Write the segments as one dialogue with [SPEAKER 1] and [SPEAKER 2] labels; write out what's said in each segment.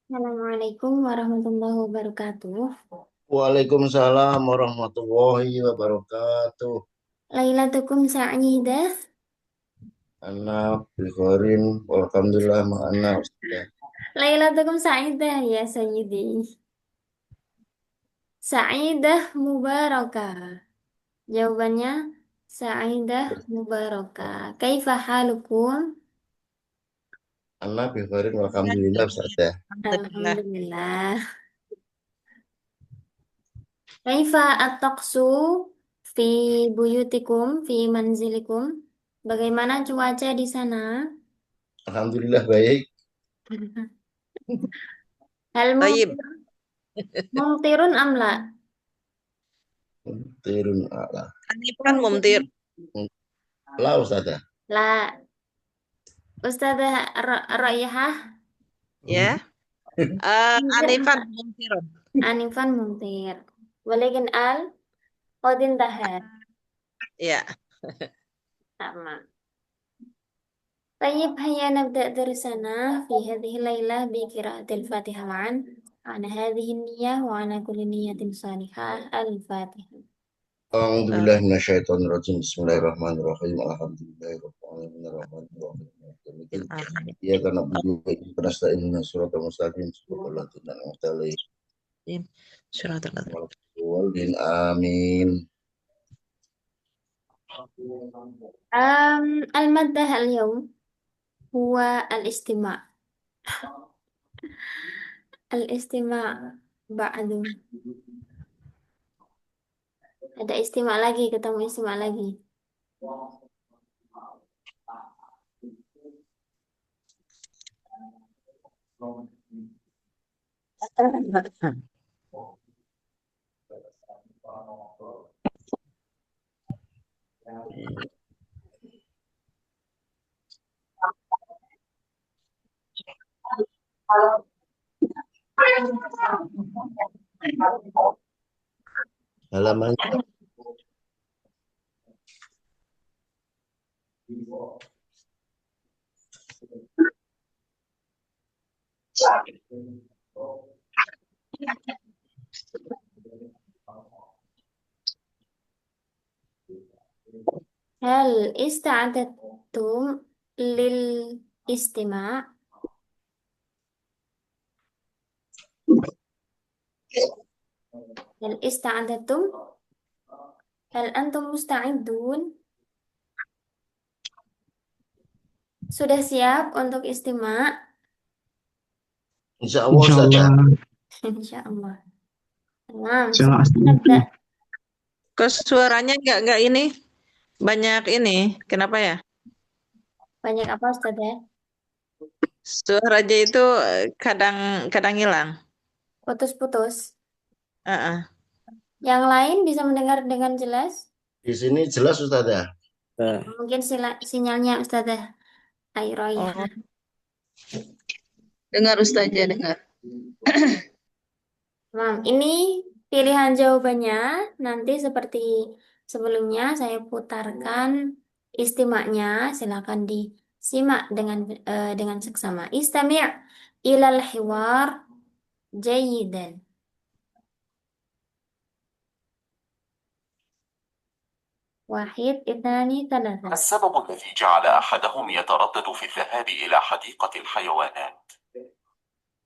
[SPEAKER 1] Assalamualaikum warahmatullahi wabarakatuh.
[SPEAKER 2] Waalaikumsalam warahmatullahi wabarakatuh.
[SPEAKER 1] Lailatukum sa'idah.
[SPEAKER 2] Anak Bikorin, alhamdulillah ma'ana Ustaz.
[SPEAKER 1] Lailatukum sa'idah ya Sayyidi. Sa'idah mubarakah. Jawabannya sa'idah mubarakah. Kaifa halukum?
[SPEAKER 2] Anak Bikorin, alhamdulillah Ustaz.
[SPEAKER 3] Alhamdulillah.
[SPEAKER 1] Alhamdulillah. Kaifa at-taqsu fi buyutikum fi manzilikum? Bagaimana cuaca di sana?
[SPEAKER 2] Alhamdulillah baik.
[SPEAKER 1] Hal
[SPEAKER 3] Taib.
[SPEAKER 1] mumtirun amla?
[SPEAKER 2] Tirun ala.
[SPEAKER 3] Hanifan mumtir.
[SPEAKER 2] La Ustaz.
[SPEAKER 1] La. Ustazah Raihah
[SPEAKER 3] Ya. Anifan mumtirun.
[SPEAKER 1] Anifan Muntir. Walakin al Qadin Tahad.
[SPEAKER 3] Ya.
[SPEAKER 1] Sama. طيب هيا نبدأ درسنا في هذه الليلة بقراءة الفاتحة معا على هذه النية وعلى كل نية صالحة الفاتحة.
[SPEAKER 3] Eh,
[SPEAKER 2] Alhamdulillah minasyaitonirrajim. Bismillahirrahmanirrahim. Alhamdulillahirrahmanirrahim.
[SPEAKER 3] Amin.
[SPEAKER 2] Ya karena budi wa nasta'in ihdinas siratal mustaqim siratal ladzina an'amta alaihim
[SPEAKER 3] Suratul Qadr.
[SPEAKER 2] walin amin.
[SPEAKER 1] المادة اليوم هو الاستماع. الاستماع بعد ada istimak lagi, ketemu istimak lagi.
[SPEAKER 2] Halaman
[SPEAKER 1] هل استعددتم للاستماع؟ هل استعددتم؟ هل أنتم مستعدون؟ Sudah siap untuk istimak?
[SPEAKER 2] insya Allah Ustaz.
[SPEAKER 1] Insya Allah. Nah,
[SPEAKER 4] Jangan
[SPEAKER 1] nabda.
[SPEAKER 3] Kok suaranya nggak ini? Banyak ini. Kenapa ya?
[SPEAKER 1] Banyak apa Ustaz ya?
[SPEAKER 3] Suaranya itu kadang kadang hilang.
[SPEAKER 1] Putus-putus.
[SPEAKER 3] Heeh.
[SPEAKER 1] Yang lain bisa mendengar dengan jelas?
[SPEAKER 2] Di sini jelas Ustaz ya.
[SPEAKER 1] Mungkin sinyalnya Ustazah Airoyah.
[SPEAKER 3] Oh,
[SPEAKER 5] Dengar Ustazah, dengar.
[SPEAKER 1] Nah, ini pilihan jawabannya. Nanti seperti sebelumnya saya putarkan istimaknya. Silakan disimak dengan seksama. Istami' ilal hiwar jayidan. واحد اثنان ثلاثة.
[SPEAKER 6] السبب الذي جعل أحدهم يتردد في الذهاب إلى حديقة الحيوانات.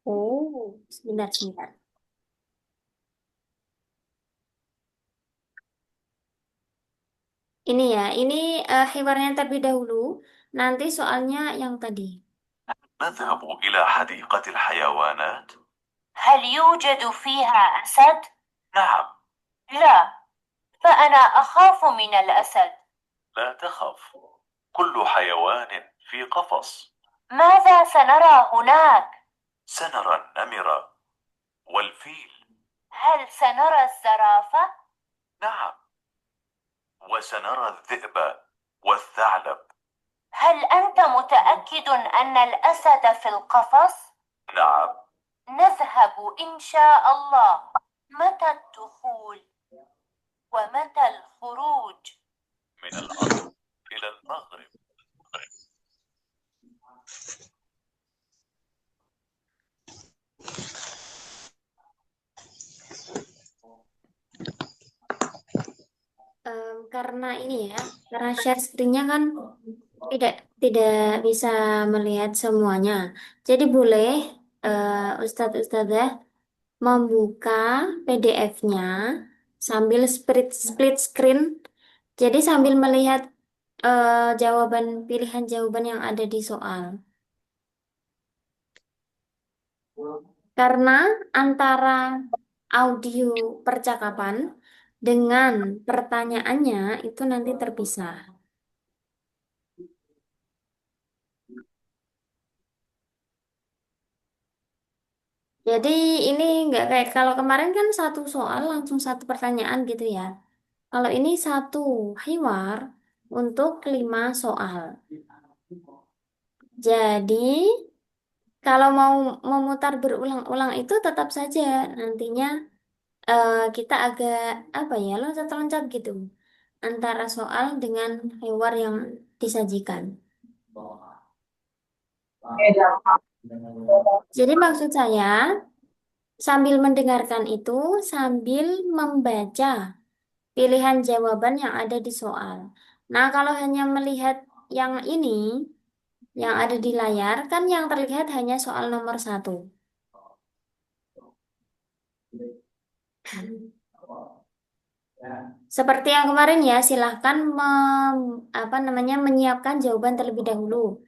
[SPEAKER 1] Oh, sebentar. Ini ya, ini hiwarnya terlebih dahulu. Nanti soalnya yang tadi.
[SPEAKER 6] نذهب إلى حديقة الحيوانات.
[SPEAKER 7] هل يوجد فيها أسد؟
[SPEAKER 6] نعم.
[SPEAKER 7] لا، فأنا أخاف من الأسد.
[SPEAKER 6] لا تخف، كل حيوان في قفص.
[SPEAKER 7] ماذا سنرى هناك؟
[SPEAKER 6] سنرى النمر والفيل.
[SPEAKER 7] هل سنرى الزرافة؟
[SPEAKER 6] نعم، وسنرى الذئب والثعلب.
[SPEAKER 7] هل أنت متأكد أن الأسد في القفص؟
[SPEAKER 6] نعم.
[SPEAKER 7] نذهب إن شاء الله. متى الدخول؟ ومتى الخروج؟
[SPEAKER 6] من العصر إلى المغرب.
[SPEAKER 1] Karena ini ya, karena share screen-nya kan tidak tidak bisa melihat semuanya. Jadi boleh Ustadz Ustadzah membuka PDF-nya sambil split screen. Jadi sambil melihat pilihan jawaban yang ada di soal. Karena antara audio percakapan dengan pertanyaannya itu nanti terpisah. Jadi ini nggak kayak kalau kemarin kan satu soal langsung satu pertanyaan gitu ya. Kalau ini satu hiwar untuk 5 soal. Jadi kalau mau memutar berulang-ulang itu tetap saja nantinya kita agak apa ya loncat-loncat gitu antara soal dengan hiwar yang disajikan. Jadi maksud saya sambil mendengarkan itu sambil membaca pilihan jawaban yang ada di soal. Nah, kalau hanya melihat yang ini, yang ada di layar, kan yang terlihat hanya soal nomor 1. Seperti yang kemarin ya, silahkan menyiapkan jawaban terlebih dahulu.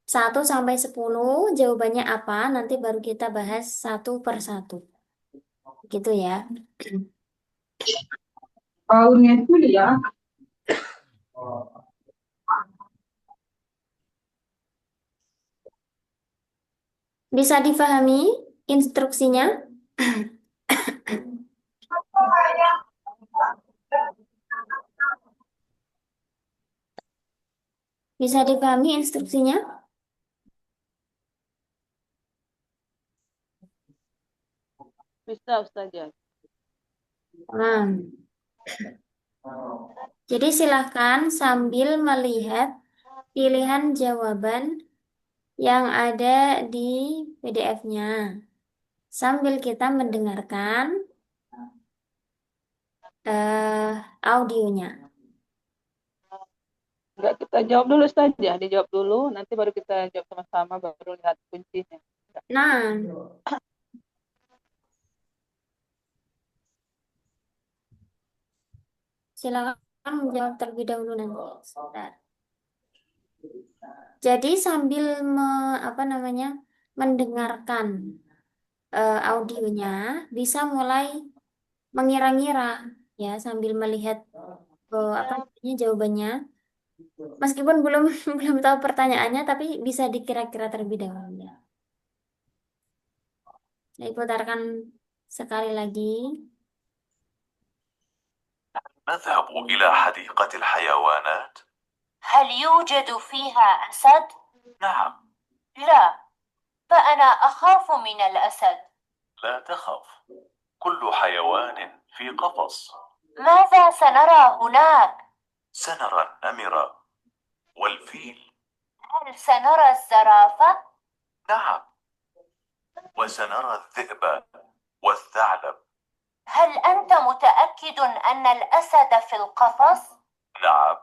[SPEAKER 1] 1 sampai 10, jawabannya apa, nanti baru kita bahas satu per satu. Gitu ya.
[SPEAKER 4] Tahunnya itu ya.
[SPEAKER 1] Bisa difahami instruksinya? Bisa dipahami instruksinya?
[SPEAKER 3] Bisa Ustazah.
[SPEAKER 1] Nah, jadi silahkan sambil melihat pilihan jawaban yang ada di PDF-nya. Sambil kita mendengarkan audionya.
[SPEAKER 3] Enggak, kita jawab dulu Ustazah. Dijawab dulu, nanti baru kita jawab sama-sama, baru lihat kuncinya.
[SPEAKER 1] Nah, silakan menjawab terlebih dahulu nanti. Sebentar. Jadi sambil mendengarkan audionya, bisa mulai mengira-ngira ya sambil melihat jawabannya. Meskipun belum belum tahu pertanyaannya, tapi bisa dikira-kira terlebih dahulu ya. Saya putarkan sekali lagi.
[SPEAKER 6] نذهب إلى حديقة الحيوانات.
[SPEAKER 7] هل يوجد فيها أسد؟
[SPEAKER 6] نعم.
[SPEAKER 7] لا، فأنا أخاف من الأسد.
[SPEAKER 6] لا تخف، كل حيوان في قفص.
[SPEAKER 7] ماذا سنرى هناك؟
[SPEAKER 6] سنرى النمر والفيل.
[SPEAKER 7] هل سنرى الزرافة؟
[SPEAKER 6] نعم، وسنرى الذئب والثعلب.
[SPEAKER 7] هل أنت متأكد أن الأسد في القفص؟
[SPEAKER 6] نعم.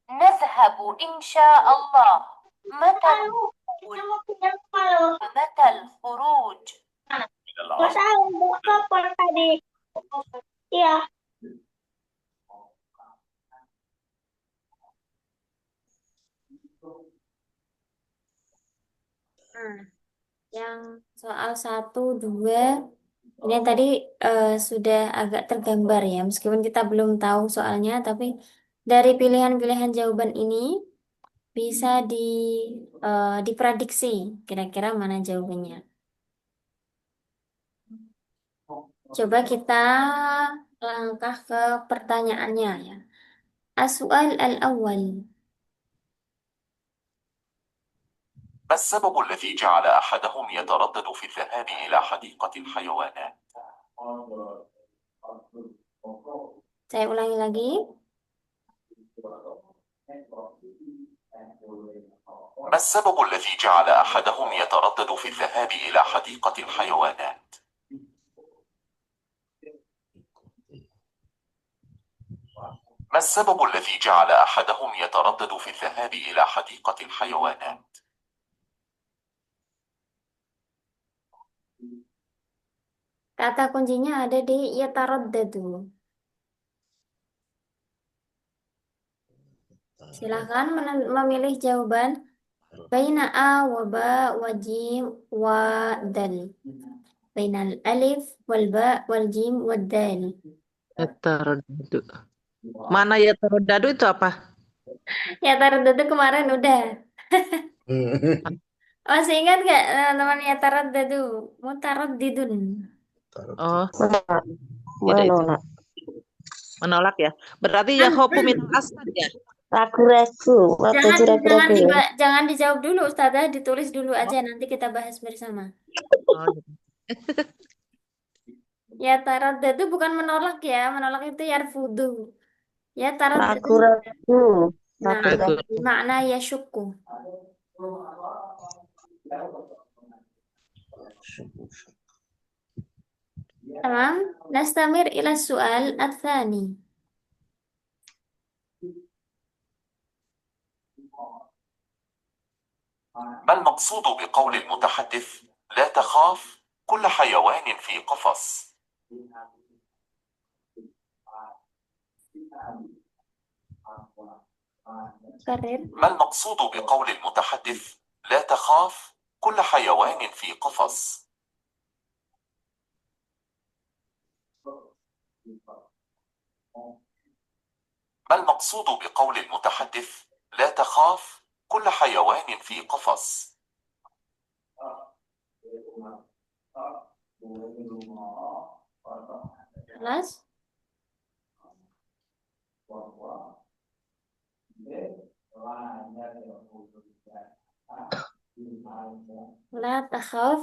[SPEAKER 7] نذهب إن شاء الله. متى الخروج؟
[SPEAKER 6] من العصر.
[SPEAKER 1] Nah, yang soal 1, 2, ini tadi sudah agak tergambar ya, meskipun kita belum tahu soalnya, tapi dari pilihan-pilihan jawaban ini bisa diprediksi kira-kira mana jawabannya. Coba kita langkah ke pertanyaannya ya. As-su'al al-awwal.
[SPEAKER 6] ما السبب الذي جعل أحدهم يتردد في الذهاب إلى حديقة الحيوانات؟
[SPEAKER 1] Saya ulangi lagi.
[SPEAKER 6] ما السبب الذي جعل أحدهم يتردد في الذهاب إلى حديقة الحيوانات؟ ما السبب الذي جعل أحدهم يتردد في الذهاب إلى حديقة الحيوانات؟
[SPEAKER 1] Kata kuncinya ada di yataraddadu. Silahkan memilih jawaban baina a wa ba wa jim wa dal. Baina alif wal ba wal jim wa dal.
[SPEAKER 3] Yataradadu. Mana yataradadu itu apa?
[SPEAKER 1] Yataraddadu kemarin udah. Masih ingat gak teman-teman yataraddadu? Mutaraddidun.
[SPEAKER 3] Oh, tidak itu. Menolak ya. Berarti ya khofu minal asad ya.
[SPEAKER 5] Ragu-ragu, ragu-ragu ya.
[SPEAKER 1] Jangan dijawab dulu Ustazah, ditulis dulu aja nanti kita bahas bersama.
[SPEAKER 3] Oh, gitu.
[SPEAKER 1] Ya taraddadu bukan menolak ya, menolak itu yarfudu. Ya taraddadu
[SPEAKER 5] Ragu-ragu,
[SPEAKER 1] nah,
[SPEAKER 5] ragu-ragu.
[SPEAKER 1] makna yashukku. Tamam, nastamir ila soal ats-tsani.
[SPEAKER 6] ما المقصود بقول المتحدث لا تخاف كل حيوان في قفص؟
[SPEAKER 1] Karir.
[SPEAKER 6] ما المقصود بقول المتحدث لا تخاف كل حيوان في قفص؟ ما المقصود بقول المتحدث لا تخاف كل حيوان في قفص؟
[SPEAKER 1] Kelas. La takhaf.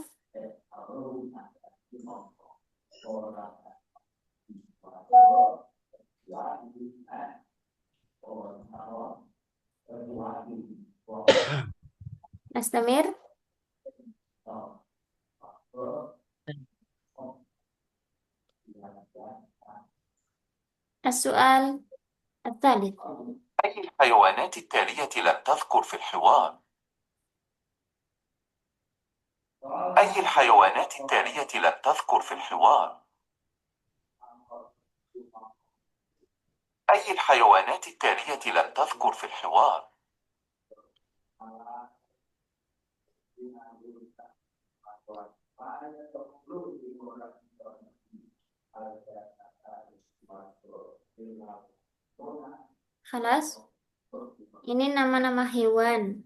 [SPEAKER 1] Nastamir. السؤال الثالث.
[SPEAKER 6] أي الحيوانات التالية لم تذكر في الحوار؟ أي الحيوانات التالية لم تذكر في الحوار؟ أي الحيوانات التالية لم تذكر في الحوار؟
[SPEAKER 1] Khalas. Ini nama-nama hewan.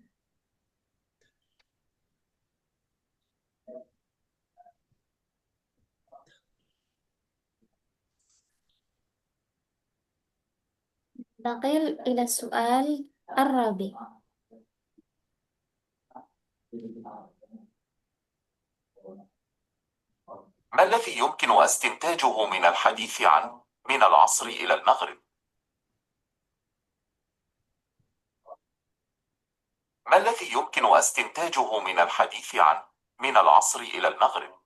[SPEAKER 1] نقل إلى السؤال الرابع.
[SPEAKER 6] ما الذي يمكن استنتاجه من الحديث عن من العصر إلى المغرب؟ ما الذي يمكن استنتاجه من الحديث عن من العصر إلى المغرب؟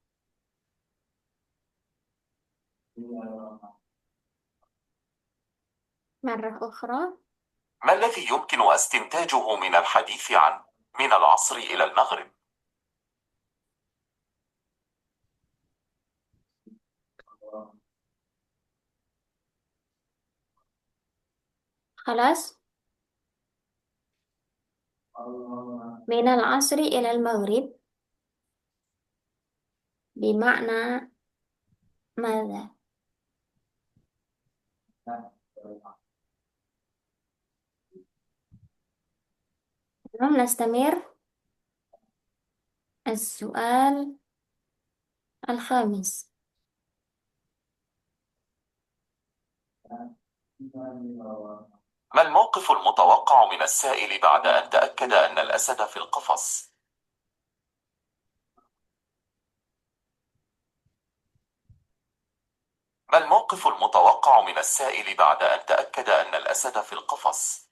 [SPEAKER 1] مرة أخرى.
[SPEAKER 6] ما الذي يمكن استنتاجه من الحديث عن من العصر إلى المغرب؟
[SPEAKER 1] خلاص. من العصر إلى المغرب بمعنى ماذا؟ نستمر. السؤال الخامس.
[SPEAKER 6] ما الموقف المتوقع من السائل بعد أن تأكد أن الأسد في القفص؟ ما الموقف المتوقع من السائل بعد أن تأكد أن الأسد في القفص؟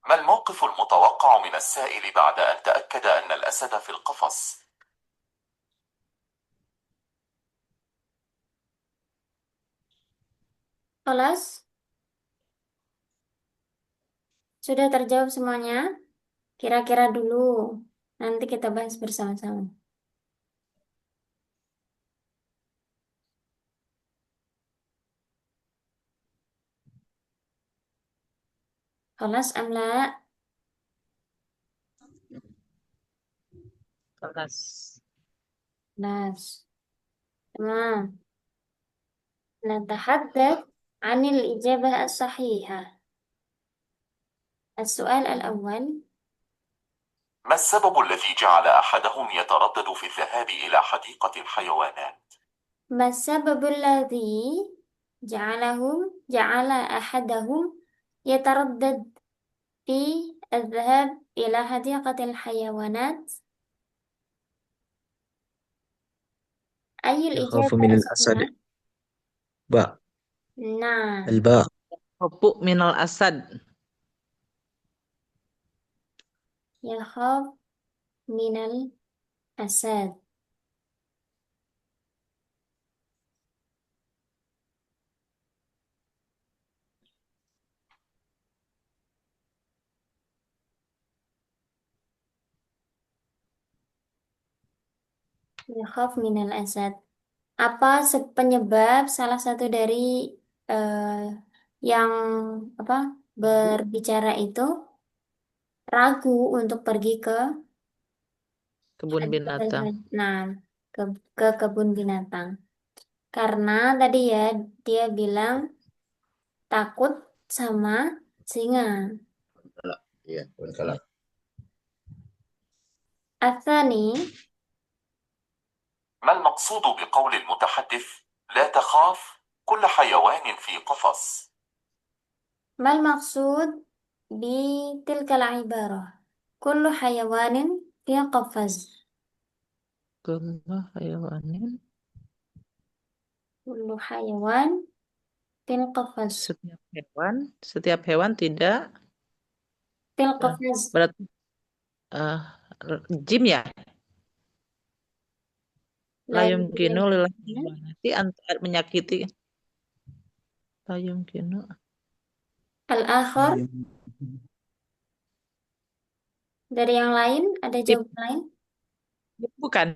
[SPEAKER 6] ما الموقف المتوقع من السائل بعد أن تأكد أن الأسد في القفص؟
[SPEAKER 1] Kelas sudah terjawab semuanya? Kira-kira dulu. Nanti kita bahas bersama-sama. Kelas amla.
[SPEAKER 3] Kelas.
[SPEAKER 1] Kelas. تمام. نتحدث عن الإجابة الصحيحة. السؤال الأول:
[SPEAKER 6] ما السبب الذي جعل أحدهم يتردد في الذهاب إلى حديقة الحيوانات؟
[SPEAKER 1] ما السبب الذي جعل أحدهم يتردد في الذهاب إلى حديقة الحيوانات؟ أي
[SPEAKER 8] يخاف
[SPEAKER 1] الإجابة
[SPEAKER 8] من الأسد.
[SPEAKER 1] الصحيحة؟
[SPEAKER 8] باء.
[SPEAKER 1] نعم،
[SPEAKER 8] الباء.
[SPEAKER 3] Hopu minal asad.
[SPEAKER 1] يخاف من الأسد. Yakhaf minal asad. Apa penyebab salah satu dari eh, yang apa berbicara itu ragu untuk pergi ke
[SPEAKER 3] Kebun binatang.
[SPEAKER 1] nah ke kebun binatang karena tadi ya dia bilang takut sama singa.
[SPEAKER 2] Iya, kebun kalak.
[SPEAKER 1] Atsani,
[SPEAKER 6] ما المقصود بقول المتحدث لا تخاف كل حيوان في قفص؟
[SPEAKER 1] mal maksud bi tilkal ibarah kullu hayawanin fi qafaz.
[SPEAKER 3] Kullu hayawanin.
[SPEAKER 1] Kullu hayawan fil qafaz.
[SPEAKER 3] Setiap hewan tidak.
[SPEAKER 1] Fil qafaz.
[SPEAKER 3] Berarti jim ya. La yumkinu lil hayawanati an menyakiti. La yumkinu.
[SPEAKER 1] Al-akhir dari yang lain ada jawaban lain?
[SPEAKER 3] Bukan.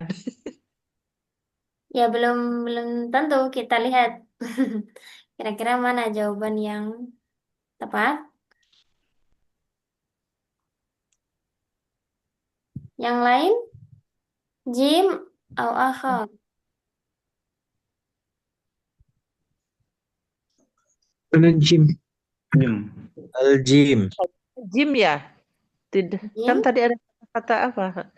[SPEAKER 1] Ya belum tentu kita lihat. Kira-kira mana jawaban yang tepat? Yang lain? Jim atau akhir?
[SPEAKER 8] Al-jim. Al-jim.
[SPEAKER 3] Jim ya. Tidak.
[SPEAKER 1] Jim?
[SPEAKER 3] Kan tadi ada kata apa?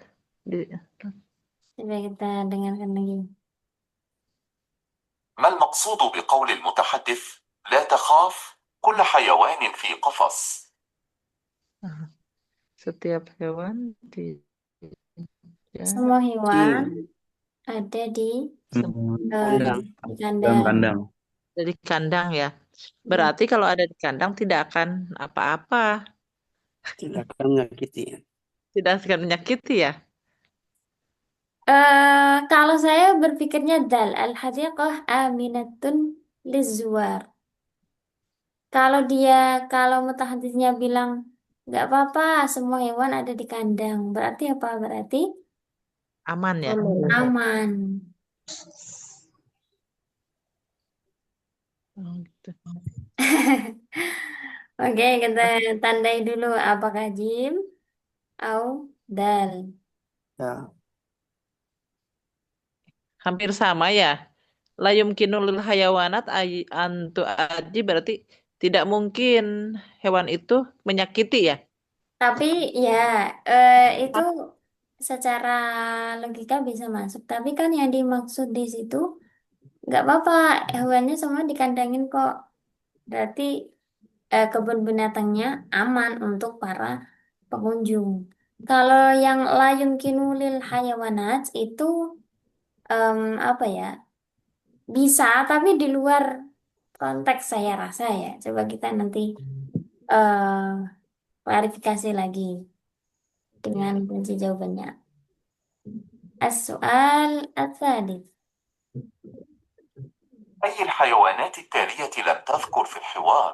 [SPEAKER 1] Coba kita dengarkan lagi.
[SPEAKER 6] ما المقصود بقول المتحدث لا تخاف كل حيوان في قفص؟
[SPEAKER 3] Setiap hewan tidak.
[SPEAKER 1] Semua hewan ada di kandang.
[SPEAKER 3] Dari kandang ya. Berarti kalau ada di kandang tidak akan apa-apa.
[SPEAKER 9] Tidak akan menyakiti.
[SPEAKER 3] Tidak akan menyakiti ya.
[SPEAKER 1] Kalau saya berpikirnya dal al-hadiqah aminatun lizuar. Kalau mutahaditsnya bilang nggak apa-apa, semua hewan ada di kandang. Berarti apa? Berarti
[SPEAKER 3] Aman ya.
[SPEAKER 1] aman.
[SPEAKER 3] Oh, gitu.
[SPEAKER 1] Oke, kita tandai dulu apakah jim atau dal.
[SPEAKER 9] Ya.
[SPEAKER 3] Hampir sama ya. La yumkinu lil hayawanat antu aji berarti tidak mungkin hewan itu menyakiti ya.
[SPEAKER 1] Tapi ya itu secara logika bisa masuk. Tapi kan yang dimaksud di situ nggak apa-apa, hewannya semua dikandangin kok. Berarti kebun binatangnya aman untuk para pengunjung. Kalau yang layun kinulil hayawanat itu apa ya? Bisa, tapi di luar konteks saya rasa ya. Coba kita nanti eh klarifikasi lagi dengan kunci jawabannya. As-soal ats-tsalits.
[SPEAKER 6] أي الحيوانات التالية لم تذكر في الحوار؟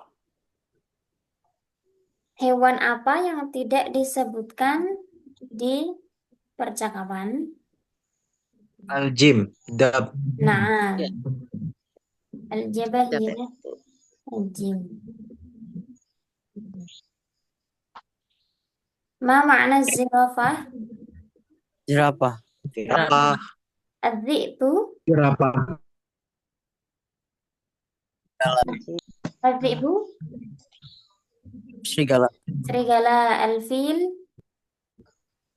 [SPEAKER 1] Hewan apa yang tidak disebutkan di percakapan?
[SPEAKER 8] Al-jim. Dab.
[SPEAKER 1] Nah,
[SPEAKER 3] Ya.
[SPEAKER 1] al-jabahirah al-jim. Ma makna zirafah?
[SPEAKER 9] Jerapah.
[SPEAKER 8] Jerapah.
[SPEAKER 1] Adz-dzi'bu?
[SPEAKER 8] Jerapah.
[SPEAKER 1] Adz-dzi'bu?
[SPEAKER 9] Serigala.
[SPEAKER 1] Serigala. Al-fil?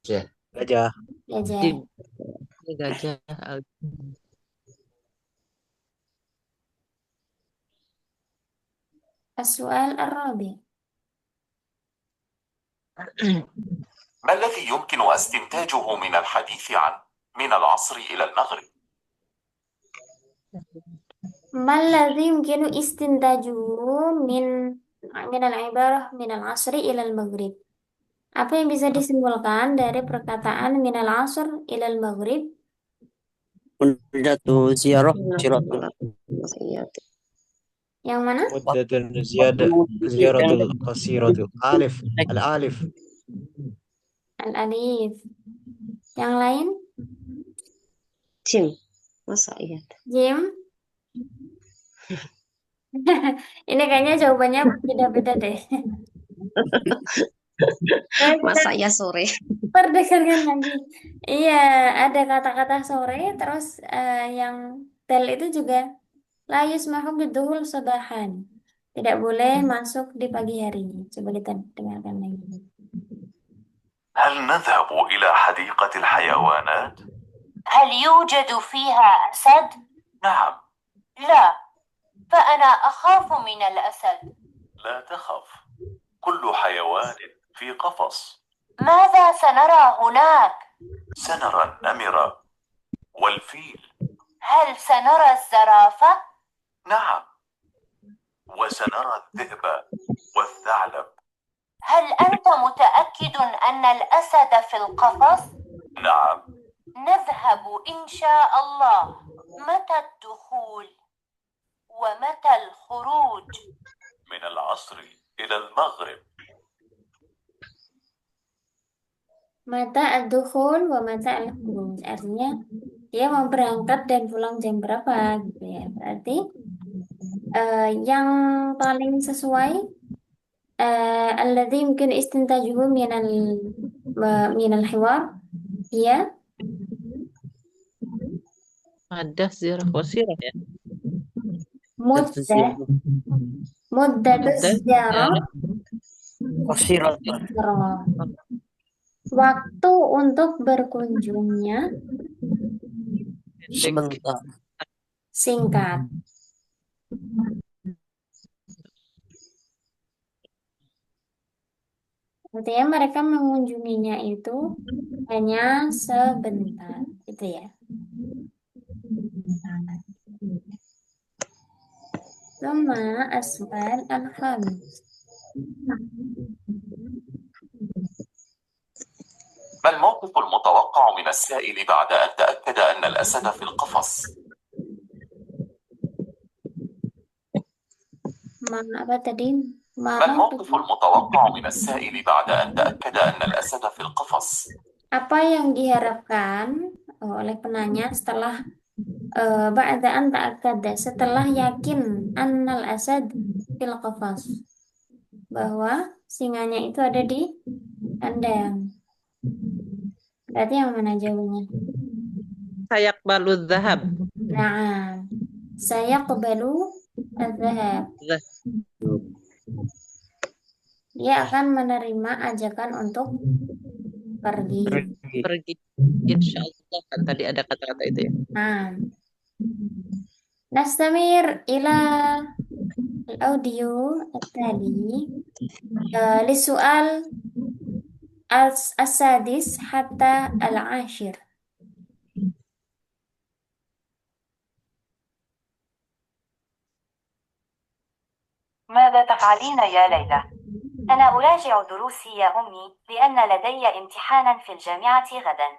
[SPEAKER 8] Gajah.
[SPEAKER 1] Gajah.
[SPEAKER 3] Ini gajah.
[SPEAKER 1] As-su'al ar-rabi'.
[SPEAKER 6] ما الذي يمكن استنتاجه من الحديث عن من العصر إلى المغرب؟
[SPEAKER 1] ما الذي يمكن استنتاجه من al-ibarah min al-asri ila al-maghrib? Apa yang bisa disimpulkan dari perkataan min al-asr ila al-maghrib?
[SPEAKER 9] Muddatu ziyarah. Ziyaratul.
[SPEAKER 1] Yang mana?
[SPEAKER 8] Muddatun ziyaratul qasiratul. Alif. Al-alif.
[SPEAKER 1] Al-alif. Yang lain?
[SPEAKER 5] Jim. Masa iya?
[SPEAKER 1] Jim? Ini kayaknya jawabannya beda-beda deh.
[SPEAKER 5] Masa ya sore?
[SPEAKER 1] Perdengarkan lagi. Iya, ada kata-kata sore, terus yang tel itu juga la yusmahu biduhul sabahan. Tidak boleh masuk di pagi hari. Coba kita dengarkan lagi.
[SPEAKER 6] هل نذهب إلى حديقة الحيوانات؟
[SPEAKER 7] هل يوجد فيها أسد؟
[SPEAKER 6] نعم.
[SPEAKER 7] لا، فأنا أخاف من الأسد.
[SPEAKER 6] لا تخف، كل حيوان في قفص.
[SPEAKER 7] ماذا سنرى هناك؟
[SPEAKER 6] سنرى النمر والفيل.
[SPEAKER 7] هل سنرى الزرافة؟
[SPEAKER 6] نعم، وسنرى الذئب والثعلب.
[SPEAKER 7] هل أنت متأكد أن الأسد في القفص؟
[SPEAKER 6] نعم.
[SPEAKER 7] نذهب إن شاء الله. متى الدخول؟ ومتى الخروج؟
[SPEAKER 6] من العصر إلى المغرب.
[SPEAKER 1] Mata ad-dukhul wa mata al-khuruj. Artinya dia mau berangkat dan pulang jam berapa gitu ya. Berarti yang paling sesuai alladzi mungkin istintajuhu minal hiwar ya
[SPEAKER 3] Ada zirah wasirah ya.
[SPEAKER 1] muddatus ziarah
[SPEAKER 9] Qasiratul.
[SPEAKER 1] waktu untuk berkunjungnya
[SPEAKER 9] Sebentar.
[SPEAKER 1] singkat. Artinya mereka mengunjunginya itu hanya sebentar, gitu ya. Thumma as-su'al al-khamis.
[SPEAKER 6] ما الموقف المتوقع من السائل بعد أن تأكد أن الأسد في القفص؟
[SPEAKER 1] Apa tadi?
[SPEAKER 6] ما الموقف المتوقع من السائل بعد أن تأكد أن الأسد في القفص؟
[SPEAKER 1] Apa yang diharapkan oleh penanya setelah ba'da an ta'akkada, setelah yakin annal asad fil qafas, bahwa singanya itu ada di kandang. Berarti yang mana jawabannya?
[SPEAKER 3] Sayak balu zahab.
[SPEAKER 1] Nah, saya kebalu az-zahab. Dia akan menerima ajakan untuk pergi.
[SPEAKER 3] Pergi. Insya Allah kan tadi ada kata-kata itu ya.
[SPEAKER 1] Nah, nastamir ila al-audio at-tali lisual as-sadis hatta al-ashir.
[SPEAKER 7] ماذا تفعلين يا ليلى؟ أنا أراجع دروسي يا أمي لأن لدي امتحانا في الجامعة غدا.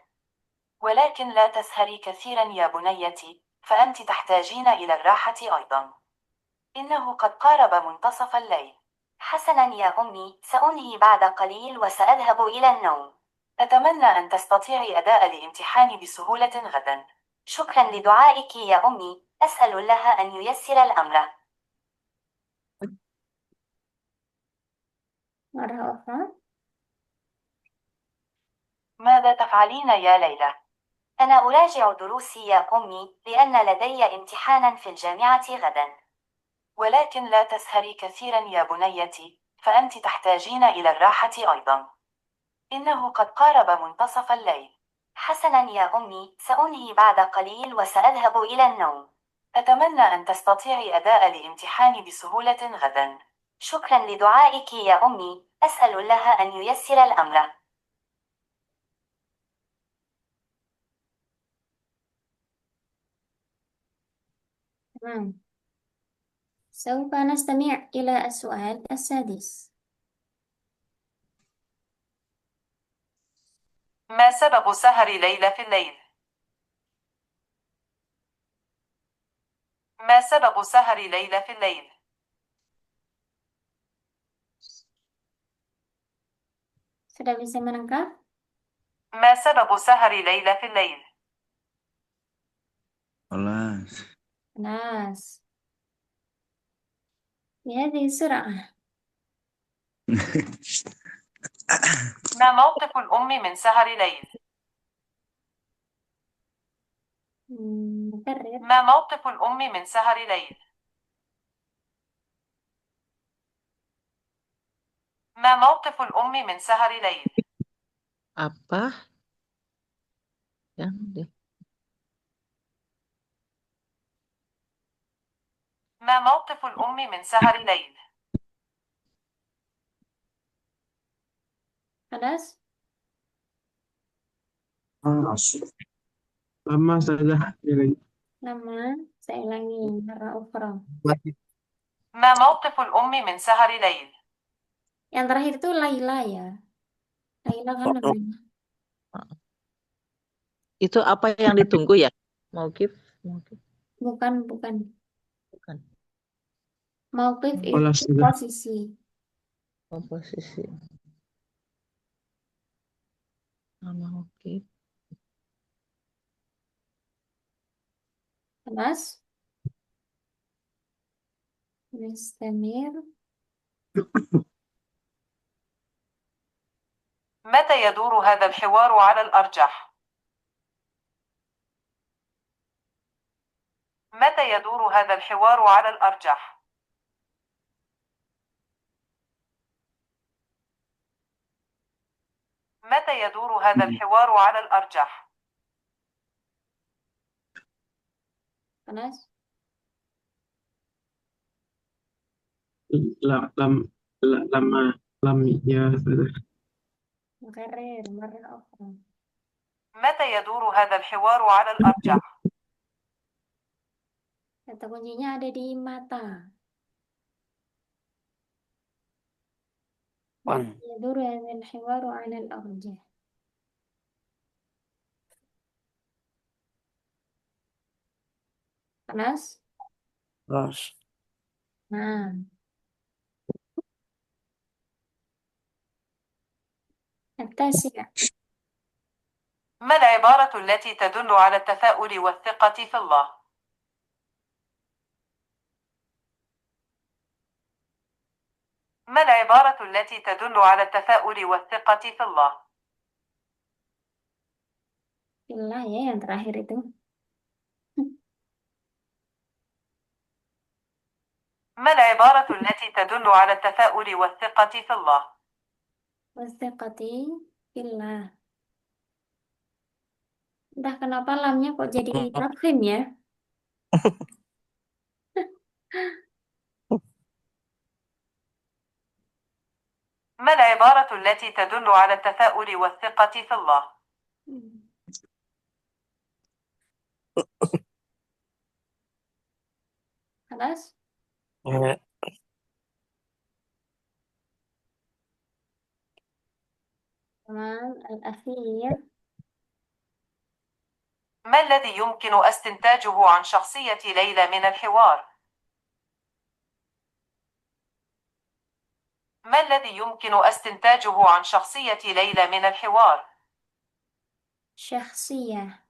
[SPEAKER 7] ولكن لا تسهري كثيرا يا بنيتي، فأنت تحتاجين إلى الراحة أيضا. إنه قد قارب منتصف الليل. حسنا يا أمي، سأنهي بعد قليل وسأذهب إلى النوم. أتمنى أن تستطيعي أداء الامتحان بسهولة غدا. شكرا لدعائك يا أمي، أسأل الله أن ييسر الأمر.
[SPEAKER 1] مرة أخرى.
[SPEAKER 7] ماذا تفعلين يا ليلى؟ أنا أراجع دروسي يا أمي، لأن لدي امتحانا في الجامعة غدا. ولكن لا تسهري كثيرا يا بنيتي، فأنت تحتاجين إلى الراحة أيضا. إنه قد قارب منتصف الليل. حسنا يا أمي، سأنهي بعد قليل وسأذهب إلى النوم. أتمنى أن تستطيعي أداء الامتحان بسهولة غدا. شكرا لدعائك يا أمي، أسأل الله أن ييسر الأمر.
[SPEAKER 1] تمام. سوف نستمع إلى السؤال السادس.
[SPEAKER 7] ما سبب سهر ليلى في الليل؟ ما سبب سهر ليلى في الليل؟
[SPEAKER 1] Sudah bisa menangkap?
[SPEAKER 7] ما سبب سهر ليلى في الليل؟
[SPEAKER 2] خلاص.
[SPEAKER 1] خلاص. بهذه السرعة.
[SPEAKER 7] ما موقف الأم من سهر ليل؟
[SPEAKER 1] نكرر.
[SPEAKER 7] ما موقف الأم من سهر ليل؟ ما موقف الأم من سهر ليل؟
[SPEAKER 3] Apa? Yang
[SPEAKER 7] ما موقف الأم من سهر ليل؟
[SPEAKER 1] خلاص.
[SPEAKER 8] Lama saja.
[SPEAKER 1] Lama. Saya ulangi. Marah ukhra.
[SPEAKER 7] ما موقف الأم من سهر ليل؟
[SPEAKER 1] Yang terakhir itu Laila ya. Laila kan namanya.
[SPEAKER 3] itu apa yang ditunggu ya? Mauqif, mauqif,
[SPEAKER 1] Bukan, bukan.
[SPEAKER 3] bukan.
[SPEAKER 1] Mauqif
[SPEAKER 8] Kepala
[SPEAKER 1] itu
[SPEAKER 8] sudah.
[SPEAKER 1] posisi.
[SPEAKER 3] Komposisi. Mauqif.
[SPEAKER 1] خلاص. نستمر.
[SPEAKER 7] متى يدور هذا الحوار على الأرجح؟ متى يدور هذا الحوار على الأرجح؟ متى يدور هذا الحوار على الأرجح؟
[SPEAKER 1] خلاص.
[SPEAKER 8] lama ya sudah.
[SPEAKER 1] نكرر مرة أخرى.
[SPEAKER 7] متى يدور هذا الحوار على الأرجح؟
[SPEAKER 1] Kata kuncinya ada di mata. يدور هذا الحوار على الأرجح. خلاص.
[SPEAKER 9] Terus.
[SPEAKER 1] Nah. التاسع.
[SPEAKER 7] ما العبارة التي تدل على التفاؤل والثقة في الله؟ ما العبارة التي تدل على التفاؤل والثقة في الله؟
[SPEAKER 1] Pilih ya yang terakhir itu.
[SPEAKER 7] ما العبارة التي تدل على التفاؤل والثقة في الله؟
[SPEAKER 1] والثقة بالله. Entah kenapa lamnya kok jadi tafkhim ya.
[SPEAKER 7] ما العبارة التي تدل على التفاؤل والثقة في الله؟
[SPEAKER 1] خلاص. تمام. الأخير.
[SPEAKER 7] ما الذي يمكن استنتاجه عن شخصية ليلى من الحوار؟ ما الذي يمكن استنتاجه عن شخصية ليلى من الحوار؟
[SPEAKER 1] شخصية.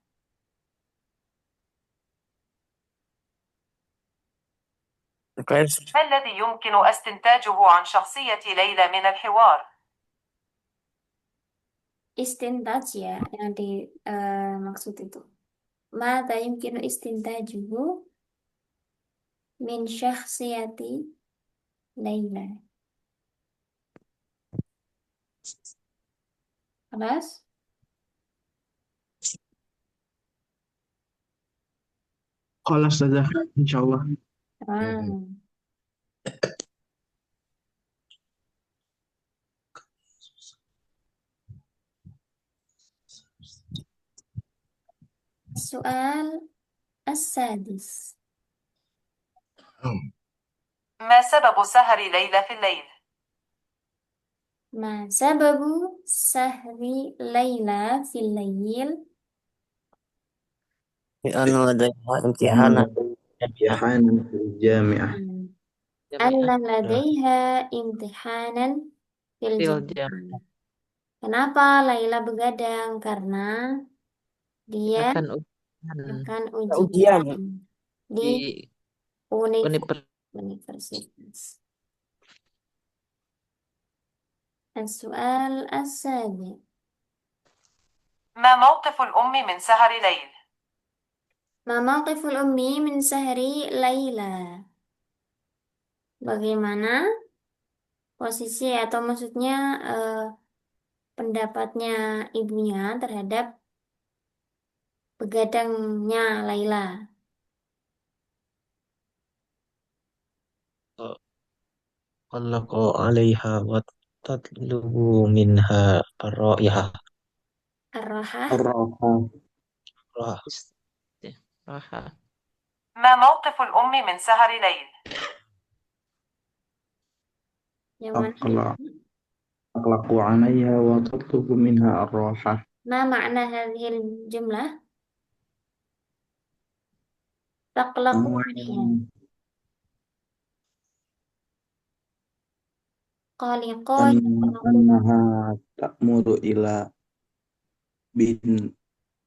[SPEAKER 9] كويس.
[SPEAKER 7] ما الذي يمكن استنتاجه عن شخصية ليلى من الحوار؟
[SPEAKER 1] Istintaj ya, yang maksud itu. Mata yumkinu istintajuhu min syakhsiyati Laila. Kelas?
[SPEAKER 8] Kelas saja, insyaallah.
[SPEAKER 1] Soal as-sadis.
[SPEAKER 7] ما سبب سهر ليلى في الليل؟
[SPEAKER 1] Ma sababu sahri Laila fil lail?
[SPEAKER 9] لأن لديها امتحانا
[SPEAKER 8] امتحانا في الجامعة.
[SPEAKER 1] Anna ladaiha imtihanan fil
[SPEAKER 3] Fil
[SPEAKER 1] jami'ah. Kenapa Laila begadang? Karena dia
[SPEAKER 3] akan ujian
[SPEAKER 1] akan
[SPEAKER 9] ujian
[SPEAKER 1] di
[SPEAKER 3] di
[SPEAKER 1] universitas. السؤال السابع.
[SPEAKER 7] ما موقف الأم من سهر ليل؟
[SPEAKER 1] Ma mawqiful ummi min sahri Laila? Bagaimana posisi atau maksudnya pendapatnya ibunya terhadap begadangnya Laila?
[SPEAKER 9] طلق عليها وتطلب منها الرائحة.
[SPEAKER 1] Ar-rahah.
[SPEAKER 3] Raha.
[SPEAKER 7] ما موقف الأم من سهر ليل؟
[SPEAKER 1] Yang mana?
[SPEAKER 8] أقلق عليها وتطلب منها الراحة.
[SPEAKER 1] Ma makna hadhil jumlah? Taqlaqu 'alaiha. Qaliqa yaqlaqu.
[SPEAKER 8] أنها تأمر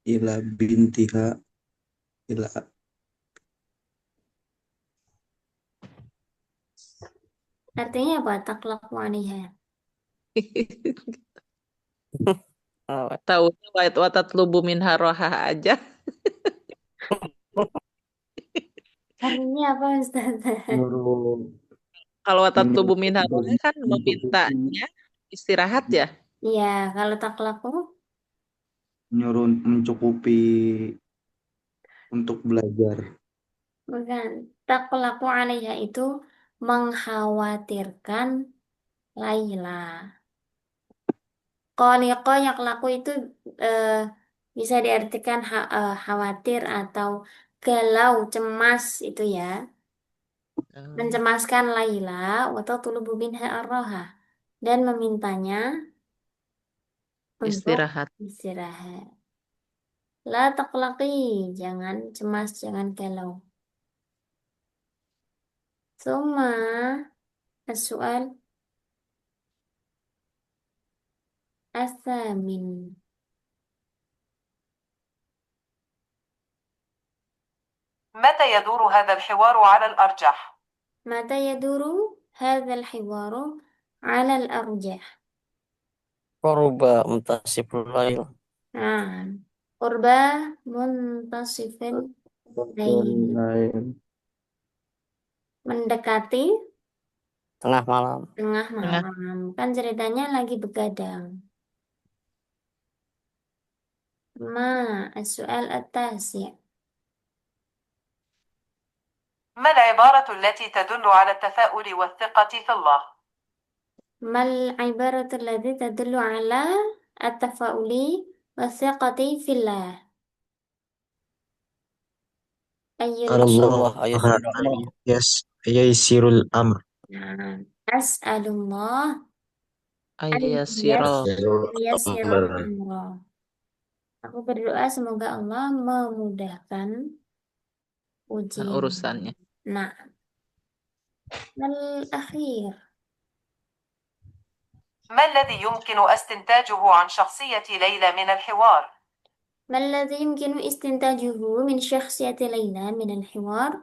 [SPEAKER 8] إلى بنتها إلى
[SPEAKER 1] Artinya apa? Taqlaqu 'alaiha.
[SPEAKER 3] Tahu watat lubu minha roha aja.
[SPEAKER 1] Artinya apa, Ustaz?
[SPEAKER 3] Kalau watat lubu minha roha kan memintanya istirahat ya.
[SPEAKER 1] Iya, kalau taqlaqu
[SPEAKER 8] nyuruh mencukupi untuk belajar.
[SPEAKER 1] bukan. Taqlaqu 'alaiha itu mengkhawatirkan Laila. Qaliqa yaqlaqu itu bisa diartikan khawatir atau galau, cemas itu ya. Mencemaskan Laila wa tatlubu minha ar-raha dan memintanya untuk istirahat. La taqlaqi, jangan cemas, jangan galau. Summa as-su'al as-samin.
[SPEAKER 7] متى يدور هذا الحوار على الأرجح؟
[SPEAKER 1] متى يدور هذا الحوار على الأرجح؟
[SPEAKER 9] قرب منتصف الليل.
[SPEAKER 1] قرب منتصف الليل. Mendekati
[SPEAKER 9] tengah malam.
[SPEAKER 1] Tengah malam. Kan ceritanya lagi begadang. السؤال التاسع.
[SPEAKER 7] ما العبارة التي تدل على التفاؤل والثقة في الله؟
[SPEAKER 1] ما العبارة التي تدل على التفاؤل والثقة في الله؟
[SPEAKER 9] Allah yasirul amr.
[SPEAKER 1] As'alullah
[SPEAKER 3] Ayyasirul
[SPEAKER 1] amra. Aku berdoa semoga Allah memudahkan ujian.
[SPEAKER 3] urusannya.
[SPEAKER 1] Nah, الأخير
[SPEAKER 7] ما الذي يمكن استنتاجه عن شخصية ليلى من الحوار؟
[SPEAKER 1] ما الذي يمكن استنتاجه من شخصية ليلى من الحوار؟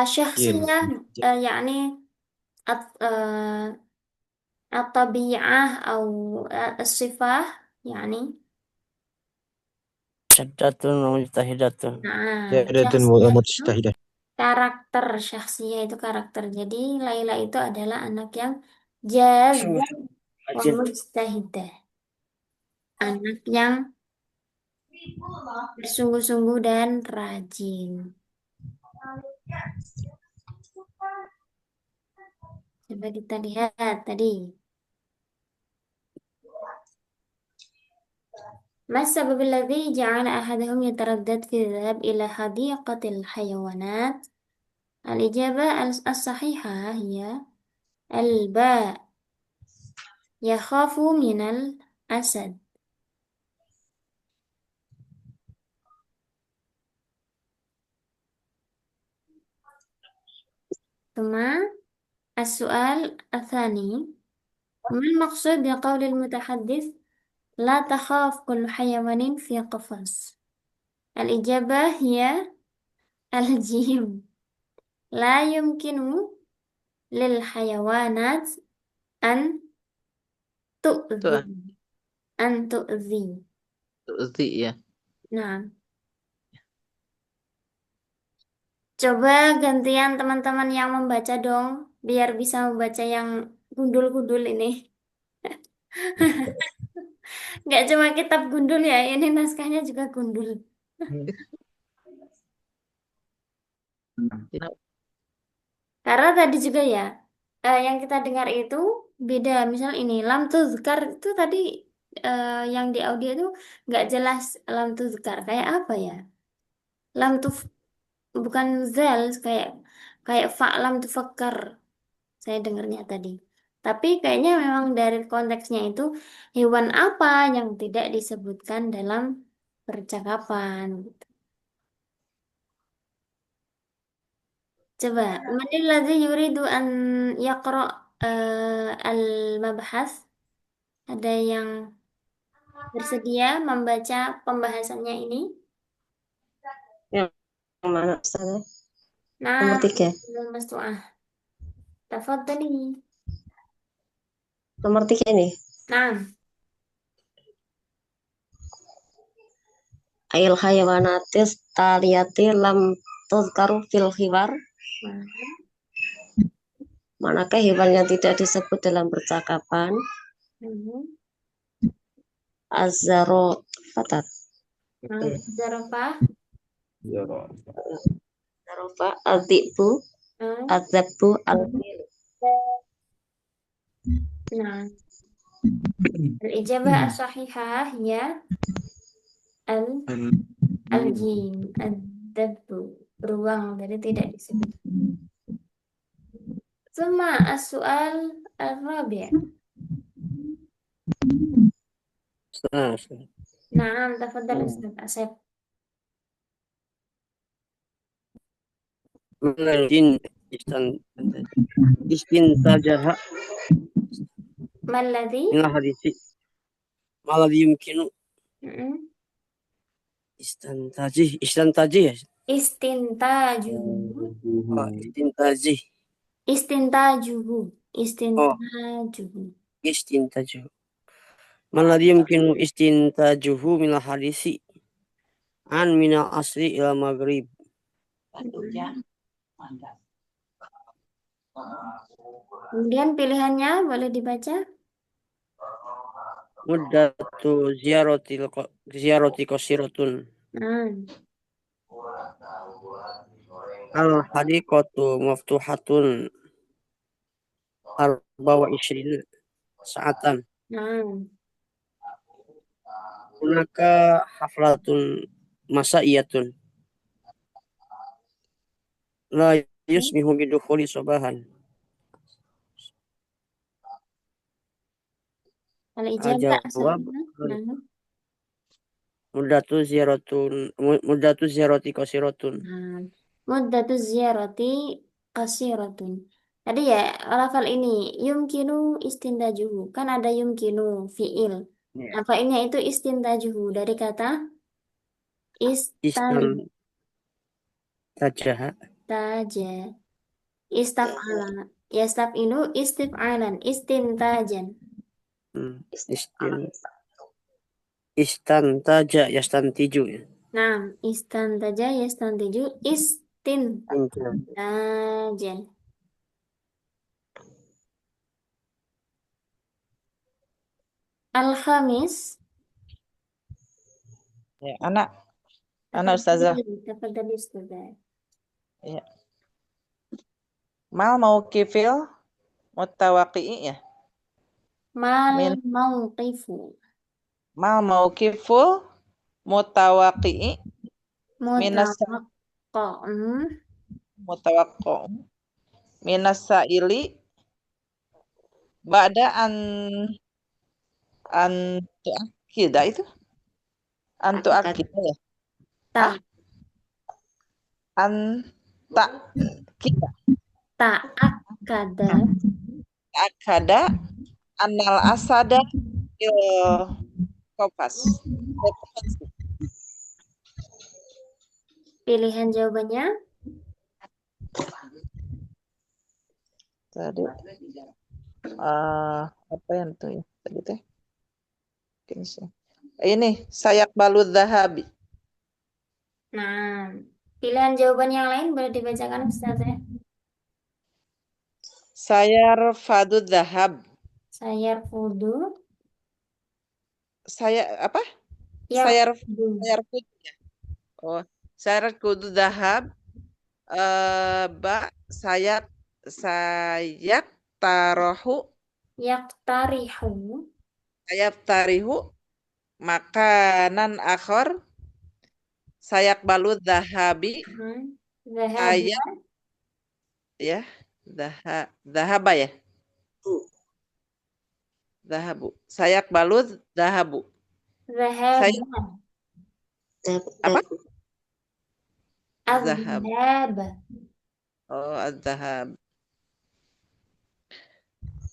[SPEAKER 1] شخصية يعني الطبيعة أو الصفة يعني
[SPEAKER 9] جدة ومجتهدة
[SPEAKER 1] شخصية itu
[SPEAKER 9] ومجتهدة
[SPEAKER 1] karakter شخصية itu karakter jadi Laila itu adalah anak yang jaza wa
[SPEAKER 9] rajin
[SPEAKER 1] mujtahidah anak yang bersungguh-sungguh dan rajin. Coba kita lihat tadi. ما السبب الذي جعل أحدهم يتردد في الذهاب إلى حديقة الحيوانات؟ الإجابة الصحيحة هي الباء يخاف من الأسد. ثم السؤال الثاني ما المقصود بقول المتحدث لا تخاف كل حيوان في قفص؟ الإجابة هي الجيم لا يمكن للحيوانات أن تؤذي أن تؤذي
[SPEAKER 3] Tu'zi ya.
[SPEAKER 1] Nah, coba gantian teman-teman yang membaca dong, biar bisa membaca yang gundul-gundul ini. Nggak cuma kitab gundul ya, ini naskahnya juga gundul. Karena tadi juga ya, yang kita dengar itu beda. Misal ini, lam tuzkar itu tadi yang di audio itu nggak jelas lam tuzkar. Kayak apa ya? Lam tuf, bukan zal, kayak kayak lam tufakkar. Saya dengarnya tadi. Tapi kayaknya memang dari konteksnya itu hewan apa yang tidak disebutkan dalam percakapan. Gitu. Coba, man alladhi yuridu an yaqra al-mabhas? Ada yang bersedia membaca pembahasannya ini?
[SPEAKER 5] Yang mana Ustazah?
[SPEAKER 1] Nah,
[SPEAKER 5] Nomor 3.
[SPEAKER 1] Mas Tuah. Tafadhali.
[SPEAKER 5] Nomor 3 ini.
[SPEAKER 1] Nah,
[SPEAKER 5] Ail hayawanatis taliyati lam tuzkaru fil hiwar. Manakah hewan yang tidak disebut dalam percakapan? Azarot fatat.
[SPEAKER 1] Zarafah.
[SPEAKER 5] Zarofa al-dibu al-zabbu al-fil.
[SPEAKER 1] Nah, al-ijabah as-sahihah ya al-jim ad-dabbu beruang dari tidak disebut. Suma as-su'al al-rabi'. Nah, tafadhal Ustaz Asep.
[SPEAKER 9] Jin istintajaha
[SPEAKER 1] Maladhi?
[SPEAKER 9] minal hadisi maladhi yumkinu istantajih ya
[SPEAKER 1] Istintajuhu.
[SPEAKER 9] istintajih
[SPEAKER 1] Istintajuhu. Istintajuhu.
[SPEAKER 9] istintajuh maladhi yumkinu istintajuhu minal hadisi an minal asri ila maghrib.
[SPEAKER 1] Kemudian pilihannya boleh dibaca.
[SPEAKER 9] Muddatu ziyarati qasiratun. Al hadiqatu maftuhatun arba wa ishrina sa'atan. Hunaka haflatun masa'iyatun la yusmihu bidukhuli sabahan.
[SPEAKER 1] Al-ijab tak
[SPEAKER 9] Al-jawab
[SPEAKER 1] asalnya. Nah,
[SPEAKER 9] muddatu ziyarati qasiratun.
[SPEAKER 1] nah. Muddatu ziyarati qasiratun. Tadi ya, lafal ini yumkinu istintajuhu. Kan ada yumkinu fiil.
[SPEAKER 9] Ya.
[SPEAKER 1] Nah, fa'ilnya itu istintajuhu dari kata
[SPEAKER 9] Istan tajaha.
[SPEAKER 1] istaja. Istaf'ala. Yastaf'ilu istif'alan. Istintajan.
[SPEAKER 9] Istantaja yastantiju.
[SPEAKER 1] Nah, istantaja yastantiju istintajan. Al-Khamis.
[SPEAKER 3] Ya, anak Ustazah.
[SPEAKER 1] Tafadhali Ustazah.
[SPEAKER 3] Ya. Mal mauqifil mutawaqi'i ya.
[SPEAKER 1] Mal mauqifu.
[SPEAKER 3] Mal mauqiful mutawaqi'i minas
[SPEAKER 1] Mutawaqqa'un.
[SPEAKER 3] mutawaqqo minas sa'ili ba'da an tu'akkida itu an tu'akkida ya.
[SPEAKER 1] Ta.
[SPEAKER 3] An ta'kida
[SPEAKER 1] Ta'akkada.
[SPEAKER 3] ta'akkada annal asada il kopas.
[SPEAKER 1] Pilihan jawabannya
[SPEAKER 3] Tadi apa yang itu ya tadi teh? Ini sayak balud zahabi.
[SPEAKER 1] Nah, pilihan jawaban yang lain boleh dibacakan Ustaz ya.
[SPEAKER 3] Sayar fadud zahab.
[SPEAKER 1] Sayar fudu.
[SPEAKER 3] Saya apa? Sayar fudu ya. Oh, sayar kudu zahab. Ba sayak tarohu. Sayak tarihu makanan akhor. Sayak balud zahabi. Sayak ya. Zahaba ya. Zahabu. Sayak balud zahabu. Sayak apa?
[SPEAKER 1] Zahab.
[SPEAKER 3] Oh, az-zahab.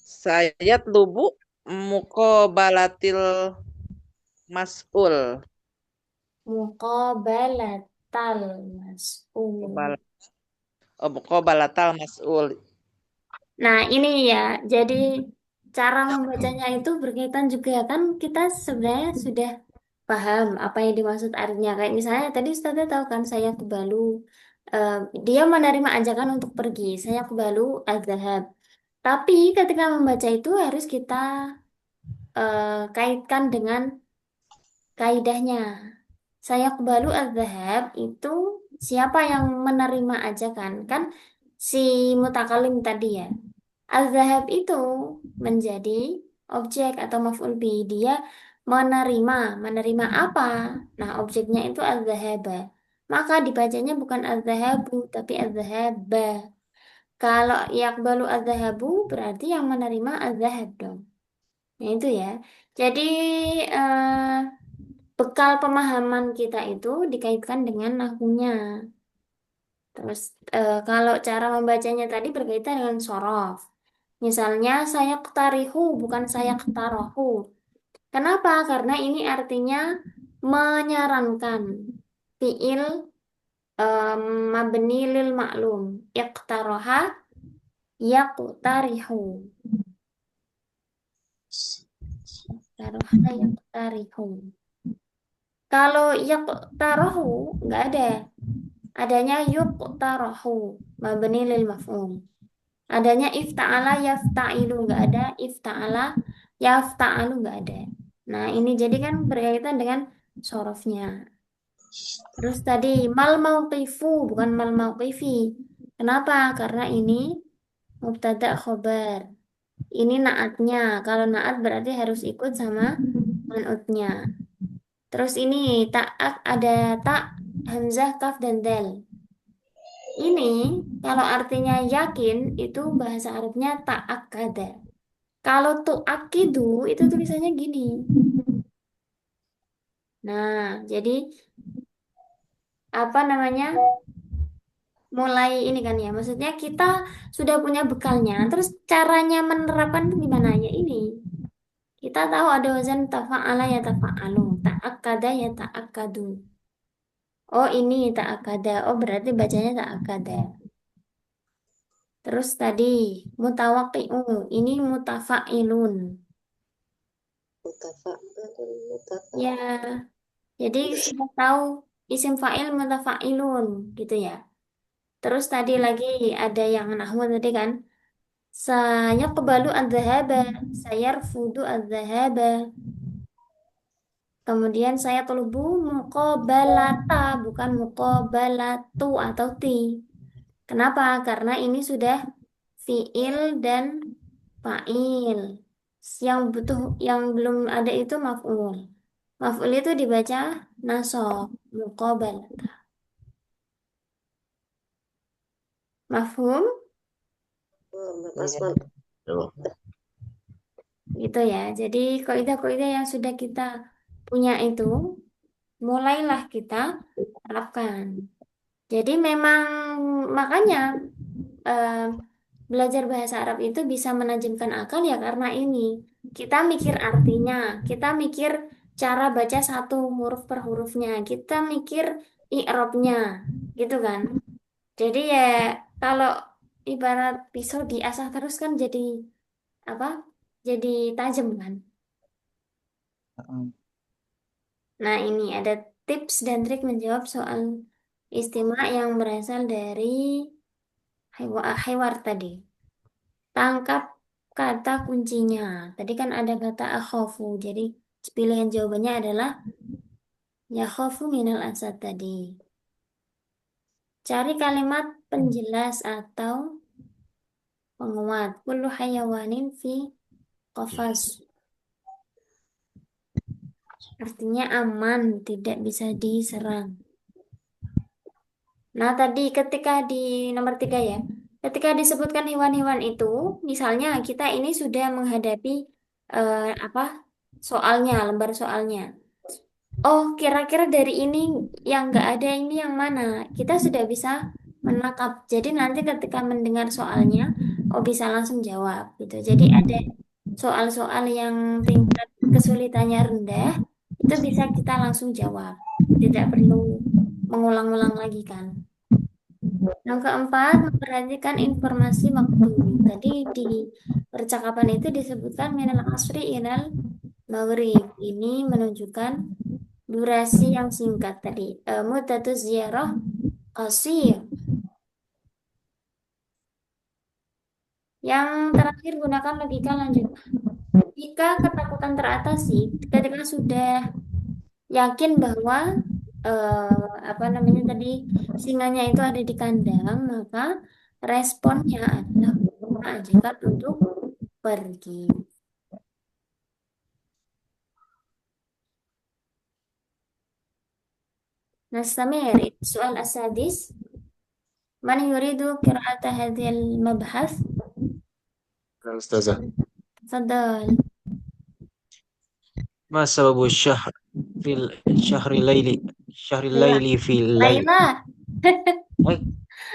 [SPEAKER 3] Sayat lubu muqabalatil mas'ul.
[SPEAKER 1] Muqabalatal mas'ul.
[SPEAKER 3] Oh, muqabalatal mas'ul.
[SPEAKER 1] Nah, ini ya. Jadi cara membacanya itu berkaitan juga kan kita sebenarnya sudah paham apa yang dimaksud artinya. Kayak misalnya tadi Ustazah tahu kan saya kebalu. Dia menerima ajakan untuk pergi. Saya kebalu az-zahab. Tapi ketika membaca itu harus kita kaitkan dengan kaidahnya. Saya kebalu az-zahab itu siapa yang menerima ajakan? Kan si mutakalim tadi ya. Az-zahab itu menjadi objek atau maf'ul bih. Dia menerima apa? Nah, objeknya itu az-zahaba. Maka dibacanya bukan az-zahabu tapi az-zahaba. Kalau yaqbalu az-zahabu berarti yang menerima az-zahab dong. Nah, itu ya. Jadi bekal pemahaman kita itu dikaitkan dengan nahwunya. Terus kalau cara membacanya tadi berkaitan dengan sorof. Misalnya saya ketarihu bukan saya ketarohu. Kenapa? Karena ini artinya menyarankan. Fi'il mabni lil ma'lum. Iqtaroha yaqtarihu. Iqtaroha yaqtarihu. Kalau yaqtarahu nggak ada. Adanya yuqtarahu mabni lil maf'ul. Adanya ifta'ala yafta'ilu nggak ada. Ifta'ala yafta'alu nggak ada. Nah, ini jadi kan berkaitan dengan sorofnya. Terus tadi mal mauqifu bukan mal mauqifi. Kenapa? Karena ini mubtada khobar. Ini naatnya. Kalau naat berarti harus ikut sama man'utnya. Terus ini tak ada tak, hamzah, kaf, dan dal. Ini kalau artinya yakin itu bahasa Arabnya ta'akkada. Kalau tu'akidu itu tulisannya gini. Nah, jadi apa namanya? Mulai ini kan ya, maksudnya kita sudah punya bekalnya, terus caranya menerapkan itu gimana ya ini? Kita tahu ada wazan tafa'ala ya tafa'alu, ta'akkada ya ta'akkadu. Oh ini ta'akkada, oh berarti bacanya ta'akkada. Terus tadi mutawaqqi'u, ini mutafa'ilun. Ya, jadi sudah tahu isim fa'il mutafa'ilun gitu ya. Terus tadi lagi ada yang nahwu tadi kan. Saya kebalu adzhaba, saya fudu adzhaba. Kemudian saya tulubu muqabalata, bukan muqabalatu atau ti. Kenapa? Karena ini sudah fiil dan fa'il. Yang butuh, yang belum ada itu maf'ul. Maf'ul itu dibaca nasab, muqabalata. Mafhum? Gitu ya. Jadi kaidah-kaidah yang sudah kita punya itu mulailah kita terapkan. Jadi memang makanya eh, belajar bahasa Arab itu bisa menajamkan akal ya karena ini kita mikir artinya, kita mikir cara baca satu huruf per hurufnya, kita mikir i'rabnya, gitu kan. Jadi ya kalau ibarat pisau diasah terus kan jadi apa? Jadi tajam kan. Nah, ini ada tips dan trik menjawab soal istimewa yang berasal dari hewan tadi. Tangkap kata kuncinya. Tadi kan ada kata akhafu. Jadi pilihan jawabannya adalah yakhafu minal asad tadi. Cari kalimat penjelas atau penguat. Kullu hayawanin fi qafas. Artinya aman, tidak bisa diserang. Nah, tadi ketika di nomor 3 ya, ketika disebutkan hewan-hewan itu, misalnya kita ini sudah menghadapi apa soalnya, lembar soalnya. Oh, kira-kira dari ini yang nggak ada ini yang mana? Kita sudah bisa menangkap. Jadi nanti ketika mendengar soalnya, oh bisa langsung jawab gitu. Jadi ada soal-soal yang tingkat kesulitannya rendah, itu bisa kita langsung jawab. Tidak perlu mengulang-ulang lagi kan. Yang keempat, memperhatikan informasi waktu. Tadi di percakapan itu disebutkan minal asri ilal maghrib. Ini menunjukkan durasi yang singkat tadi. Muddatuz ziarah qasir. Yang terakhir, gunakan logika lanjut. Jika ketakutan teratasi, ketika sudah yakin bahwa apa namanya tadi singanya itu ada di kandang, maka responnya adalah mengajarkan untuk pergi. نستمر السؤال السادس من يريد قراءة هذا المبحث؟
[SPEAKER 10] أستاذة
[SPEAKER 1] تفضل.
[SPEAKER 10] ما سبب شهر الليل في الليل
[SPEAKER 1] Laila.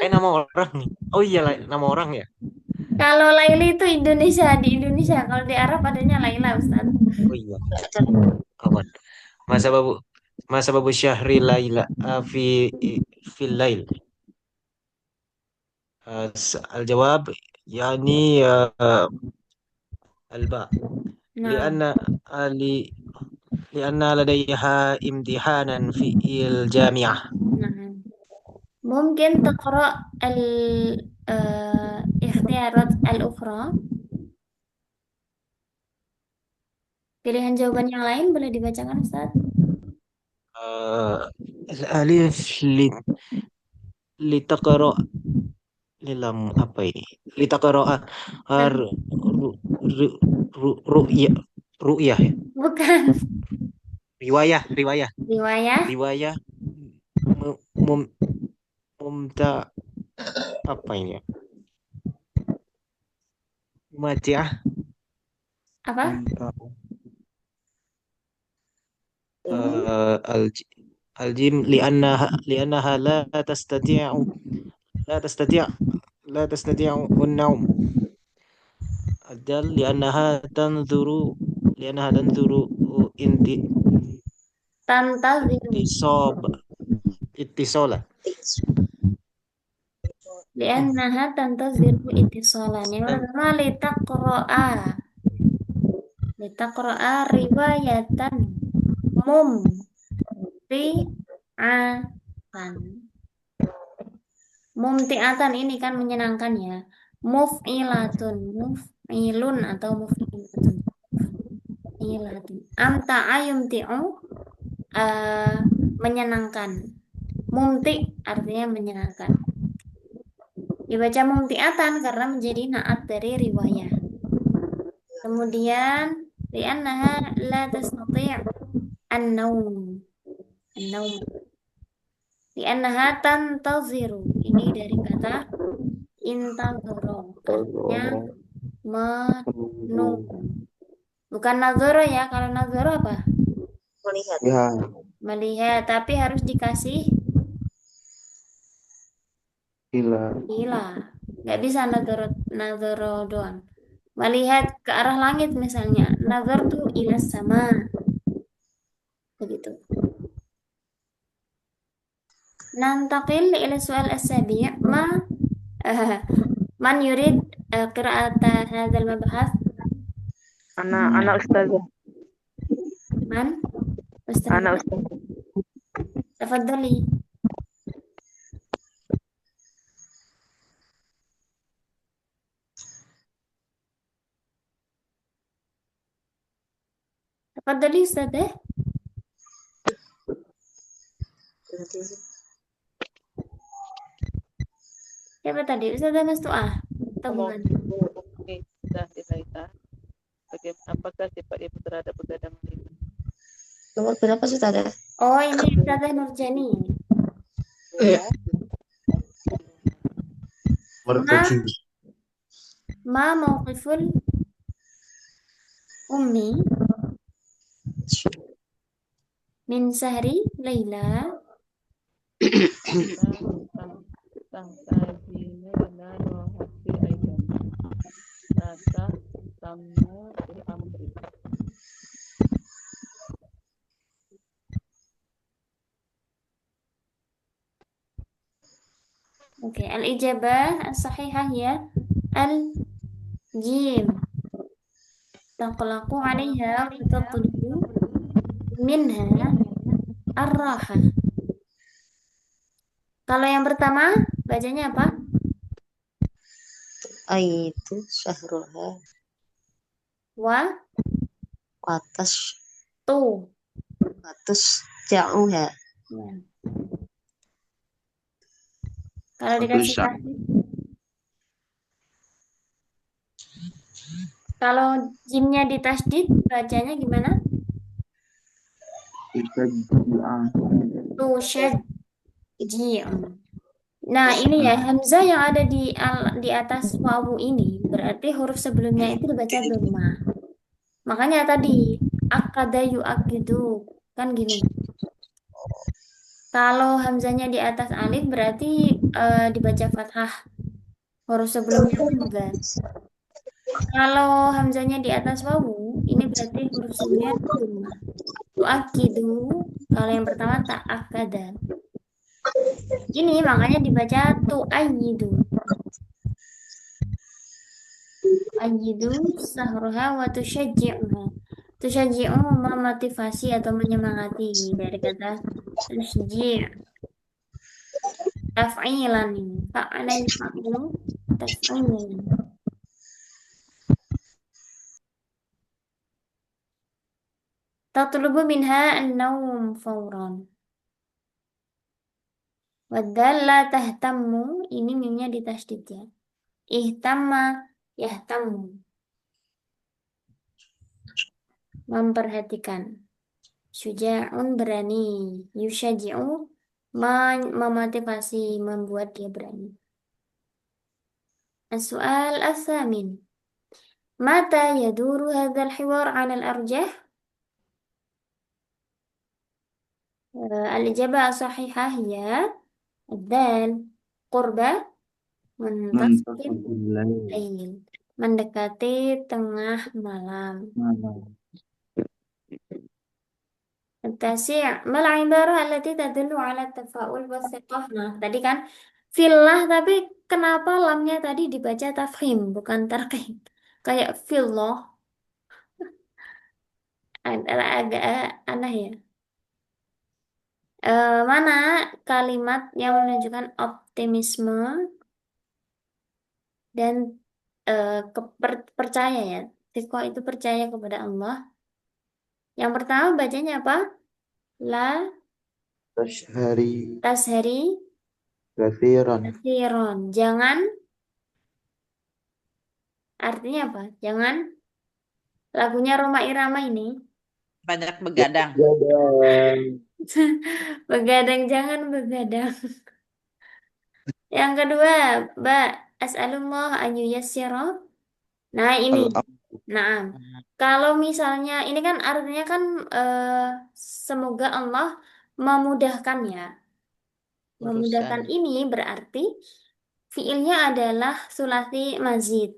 [SPEAKER 10] nama orang nih. Oh iya, nama orang ya.
[SPEAKER 1] Kalau Laili itu Indonesia, di Indonesia. Kalau di Arab adanya Laila, Ustaz.
[SPEAKER 10] Oh iya. Kawan. ما سبب شهر الليل في الليل. الجواب يعني الباء.
[SPEAKER 1] نعم.
[SPEAKER 10] لأن لديها امتحانا في الجامعة.
[SPEAKER 1] نعم. ممكن تقرأ الاختيارات الأخرى. Pilihan jawaban yang lain boleh dibacakan, Ustaz?
[SPEAKER 10] الألف لتقرأ للم apa ini? لتقرأ ru'yah ya?
[SPEAKER 1] Bukan.
[SPEAKER 10] Riwayah.
[SPEAKER 1] Riwayah.
[SPEAKER 10] Mumta apa ini ya? Mumati'ah.
[SPEAKER 1] Apa?
[SPEAKER 8] Tantau.
[SPEAKER 10] الجيم لأنها لا تستطيع النوم. الدال لأنها تنظر
[SPEAKER 1] Tantaziru.
[SPEAKER 10] اتصالا.
[SPEAKER 1] Li'annaha tantaziru ittisalan. Yang pertama litaqra'a riwayatan mumti'atan. Mumti'atan ini kan menyenangkan ya. Muf'ilun atau muf'ilatun. Amta'a yumti'u menyenangkan. Mumti artinya menyenangkan. Dibaca mumti'atan karena menjadi naat dari riwayah. Kemudian li'annaha la tastati' an-naum. Li'annaha tantaziru. Ini dari kata intazara. Artinya menunggu. Bukan nazara ya. Kalau nazara apa?
[SPEAKER 5] Melihat.
[SPEAKER 8] Ya,
[SPEAKER 1] Melihat, tapi harus dikasih
[SPEAKER 8] ila.
[SPEAKER 1] Nggak bisa nazara doang. Melihat ke arah langit misalnya. Nazartu ila sama. Begitu. Nantaqil ila soal as-sabi' man yurid qira'ata hadzal mabahas?
[SPEAKER 3] Ana ustazah.
[SPEAKER 1] Man?
[SPEAKER 3] Ana
[SPEAKER 1] Ustazah.
[SPEAKER 3] ustazah.
[SPEAKER 1] Tafadhali. Tafadhali Ustazah. Siapa tadi? Ustazah Mastu'ah? Atau bukan?
[SPEAKER 3] Apakah sifat ibu terhadap begadang wanita?
[SPEAKER 5] Nomor berapa sih tadi?
[SPEAKER 1] Oh, ini Ustazah Nurjani. Ma mauqiful ummi min sahri Laila Oke, al-ijabah as-sahihah ya al-jim. Taqlaqu 'alaiha wa tatlubu minha ar-raha. Kalau yang pertama bacanya apa?
[SPEAKER 5] Aitu syahruha atas
[SPEAKER 1] Tu.
[SPEAKER 5] jauha.
[SPEAKER 1] Ya. Kalau dikasih tasdid, kalau jimnya ditasdid bacanya gimana? Tusyajji'un. Nah, ini ya hamzah yang ada di atas wawu ini berarti huruf sebelumnya itu dibaca dhamma. Makanya tadi akada yu'akidu kan gini. Kalau hamzahnya di atas alif berarti dibaca fathah. Huruf sebelumnya juga. Kalau hamzahnya di atas wawu, ini berarti huruf sebelumnya dhamma. Yu'akidu, kalau yang pertama ta'akada. Ini makanya dibaca tu'ayyidu. Tu'ayyidu sahruha wa tusyajji'uha. Tusyajji'u memotivasi atau menyemangati dari kata tusyji'. Taf'ilan ini. Fa'ala yufa'lu taf'ilan. Tatlubu minha an-nawm fawran. Wadal la tahtammu, ini mimnya ditasdid ya. Ihtamma yahtammu. Memperhatikan. Syuja'un berani. Yushaji'u memotivasi, membuat dia berani. As-su'al as-samin. Mata yaduru hadzal hiwar 'ala al-arjah? Al-ijabah as-sahihah hiya ad-dal qurba muntasfil
[SPEAKER 8] Muntasfil lail.
[SPEAKER 1] lail, mendekati tengah malam.
[SPEAKER 8] Malam.
[SPEAKER 1] Tasi' mal ibarah allati tadullu ala tafa'ul wasiqah. Nah, tadi kan fillah, tapi kenapa lamnya tadi dibaca tafkhim bukan tarqim? Kayak fillah, agak aneh ya. Mana kalimat yang menunjukkan optimisme dan percaya ya. Tiqwa itu percaya kepada Allah. Yang pertama bacanya apa? La
[SPEAKER 8] Tashhari
[SPEAKER 1] tashari
[SPEAKER 8] kathiran.
[SPEAKER 1] kathiron. Jangan, artinya apa? Jangan, lagunya Roma Irama ini.
[SPEAKER 3] Banyak begadang.
[SPEAKER 8] Begadang.
[SPEAKER 1] Begadang, jangan begadang. Yang kedua, as'alullah an yuyassira. Nah, ini.
[SPEAKER 8] Al-amr.
[SPEAKER 1] Nah, kalau misalnya ini kan artinya kan semoga Allah memudahkan ya. Memudahkan
[SPEAKER 3] Urusan.
[SPEAKER 1] ini berarti fiilnya adalah sulasi mazid.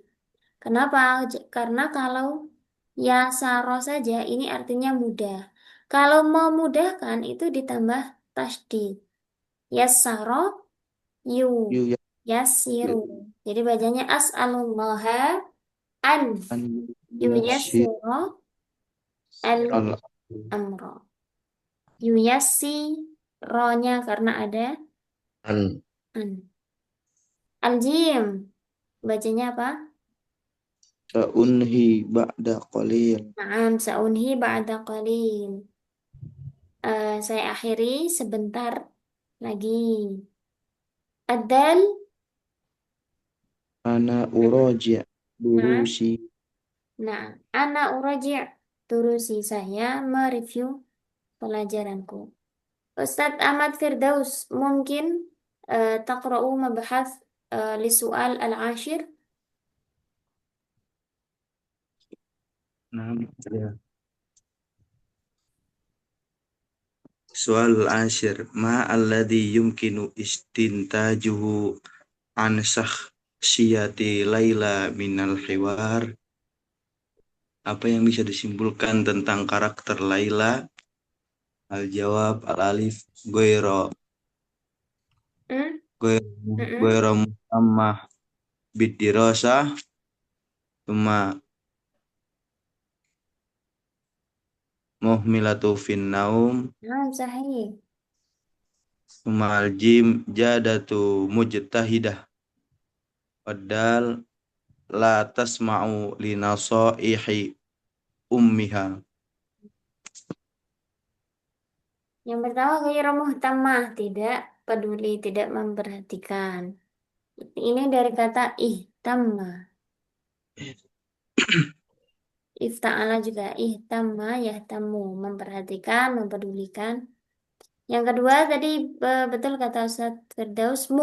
[SPEAKER 1] Kenapa? Karena kalau yasaro saja ini artinya mudah. Kalau memudahkan itu ditambah tasdid. Yasaro yu
[SPEAKER 8] Yu
[SPEAKER 1] yasiru. Jadi bacanya as'alullaha an
[SPEAKER 8] an yassir
[SPEAKER 1] yuyassiro al
[SPEAKER 8] al
[SPEAKER 1] amro. Yuyassi ro-nya karena ada
[SPEAKER 2] An.
[SPEAKER 1] an. Al-jim bacanya apa?
[SPEAKER 8] Sa'unhi ba'da qalil.
[SPEAKER 1] Naam sa'unhi ba'da qalil. Saya akhiri sebentar lagi. Ad-dal.
[SPEAKER 8] Ana uraji'
[SPEAKER 1] Nah,
[SPEAKER 8] durusi.
[SPEAKER 1] nah, ana uraji' turusi, saya mereview pelajaranku. Ustadz Ahmad Firdaus, mungkin taqra'u mabahas li soal al-ashir.
[SPEAKER 8] Nah, ya. Soal al-ashir. Ma alladhi yumkinu istintajuhu an syakhsiyati Laila minal hiwar. Apa yang bisa disimpulkan tentang karakter Laila? Al-jawab al-alif goiro
[SPEAKER 1] Hmm?
[SPEAKER 8] goiro muhammah bidirosah tuma muhmilatu fin naum
[SPEAKER 1] Nah, sahih.
[SPEAKER 8] tuma al-jim jadatu mujtahidah padal la tasma'u li nasaihi ummiha.
[SPEAKER 1] Yang pertama ghairu muhtamah, tidak peduli, tidak memperhatikan. Ini dari kata ihtamma. Ifta'ala juga ihtamma yahtammu, memperhatikan, mempedulikan. Yang kedua tadi betul kata Ustaz Firdaus,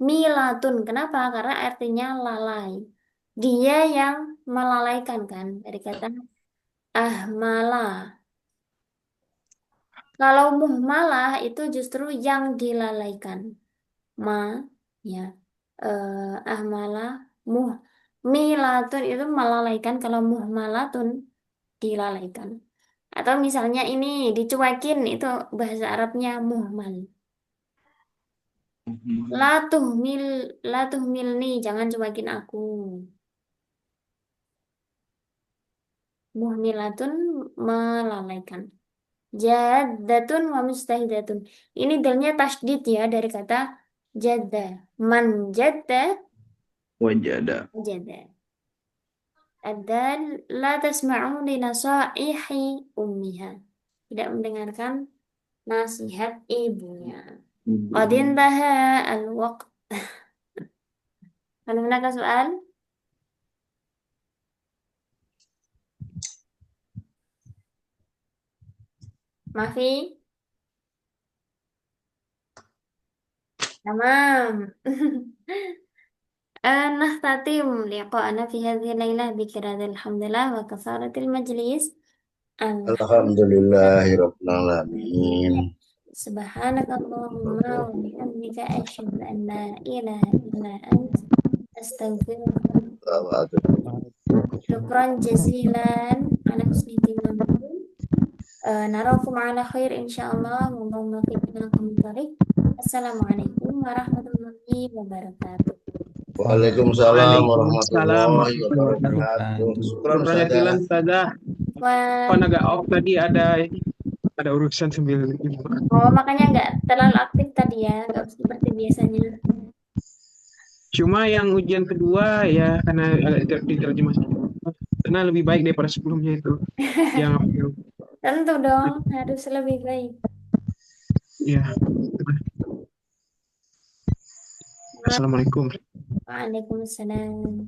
[SPEAKER 1] milatun. Kenapa? Karena artinya lalai. Dia yang melalaikan kan, dari kata ahmala. Kalau muhmalah itu justru yang dilalaikan. Ma, ya, ahmalah, milatun itu melalaikan. Kalau muhmalatun dilalaikan. Atau misalnya ini dicuekin, itu bahasa Arabnya muhmal. La tuhmil, la tuhmilni, jangan cuekin aku. Muhmilatun melalaikan. Jaddatun wa mustahidatun. Ini dalnya tasydid ya dari kata jadda. Man jadda
[SPEAKER 8] Wajada.
[SPEAKER 1] jadda. Adal la tasma'u li nasaihi ummiha. Tidak mendengarkan nasihat ibunya. Qad intaha al-waqt. Hal hunaka soal? Mafi? Tamam. نختتم لقاءنا في هذه الليلة بقراءة الحمد لله وكفارة المجلس.
[SPEAKER 2] Alhamdulillahirabbil alamin.
[SPEAKER 1] سبحانك اللهم وبحمدك أشهد أن لا إله إلا أنت أستغفرك. شكرا جزيلا على حسن اهتمامكم. نراكم على خير إن شاء الله. اللهم وفقنا من طريق. السلام عليكم ورحمة الله وبركاته.
[SPEAKER 2] Waalaikumsalam
[SPEAKER 11] Waalaikumsalam
[SPEAKER 2] warahmatullahi
[SPEAKER 11] warahmatullahi
[SPEAKER 2] wabarakatuh.
[SPEAKER 11] wabarakatuh.
[SPEAKER 2] Syukran
[SPEAKER 11] Syukran
[SPEAKER 2] Ustazah.
[SPEAKER 11] jazilan Ustazah.
[SPEAKER 1] Wah,
[SPEAKER 11] Pan agak off tadi ada urusan sambil ini.
[SPEAKER 1] oh makanya nggak terlalu aktif tadi ya, nggak seperti biasanya.
[SPEAKER 11] Cuma yang ujian kedua ya karena agak diterjemah karena lebih baik daripada sebelumnya itu. Yang
[SPEAKER 1] Tentu dong, harus lebih baik.
[SPEAKER 11] ya. Assalamualaikum.
[SPEAKER 1] Waalaikumsalam.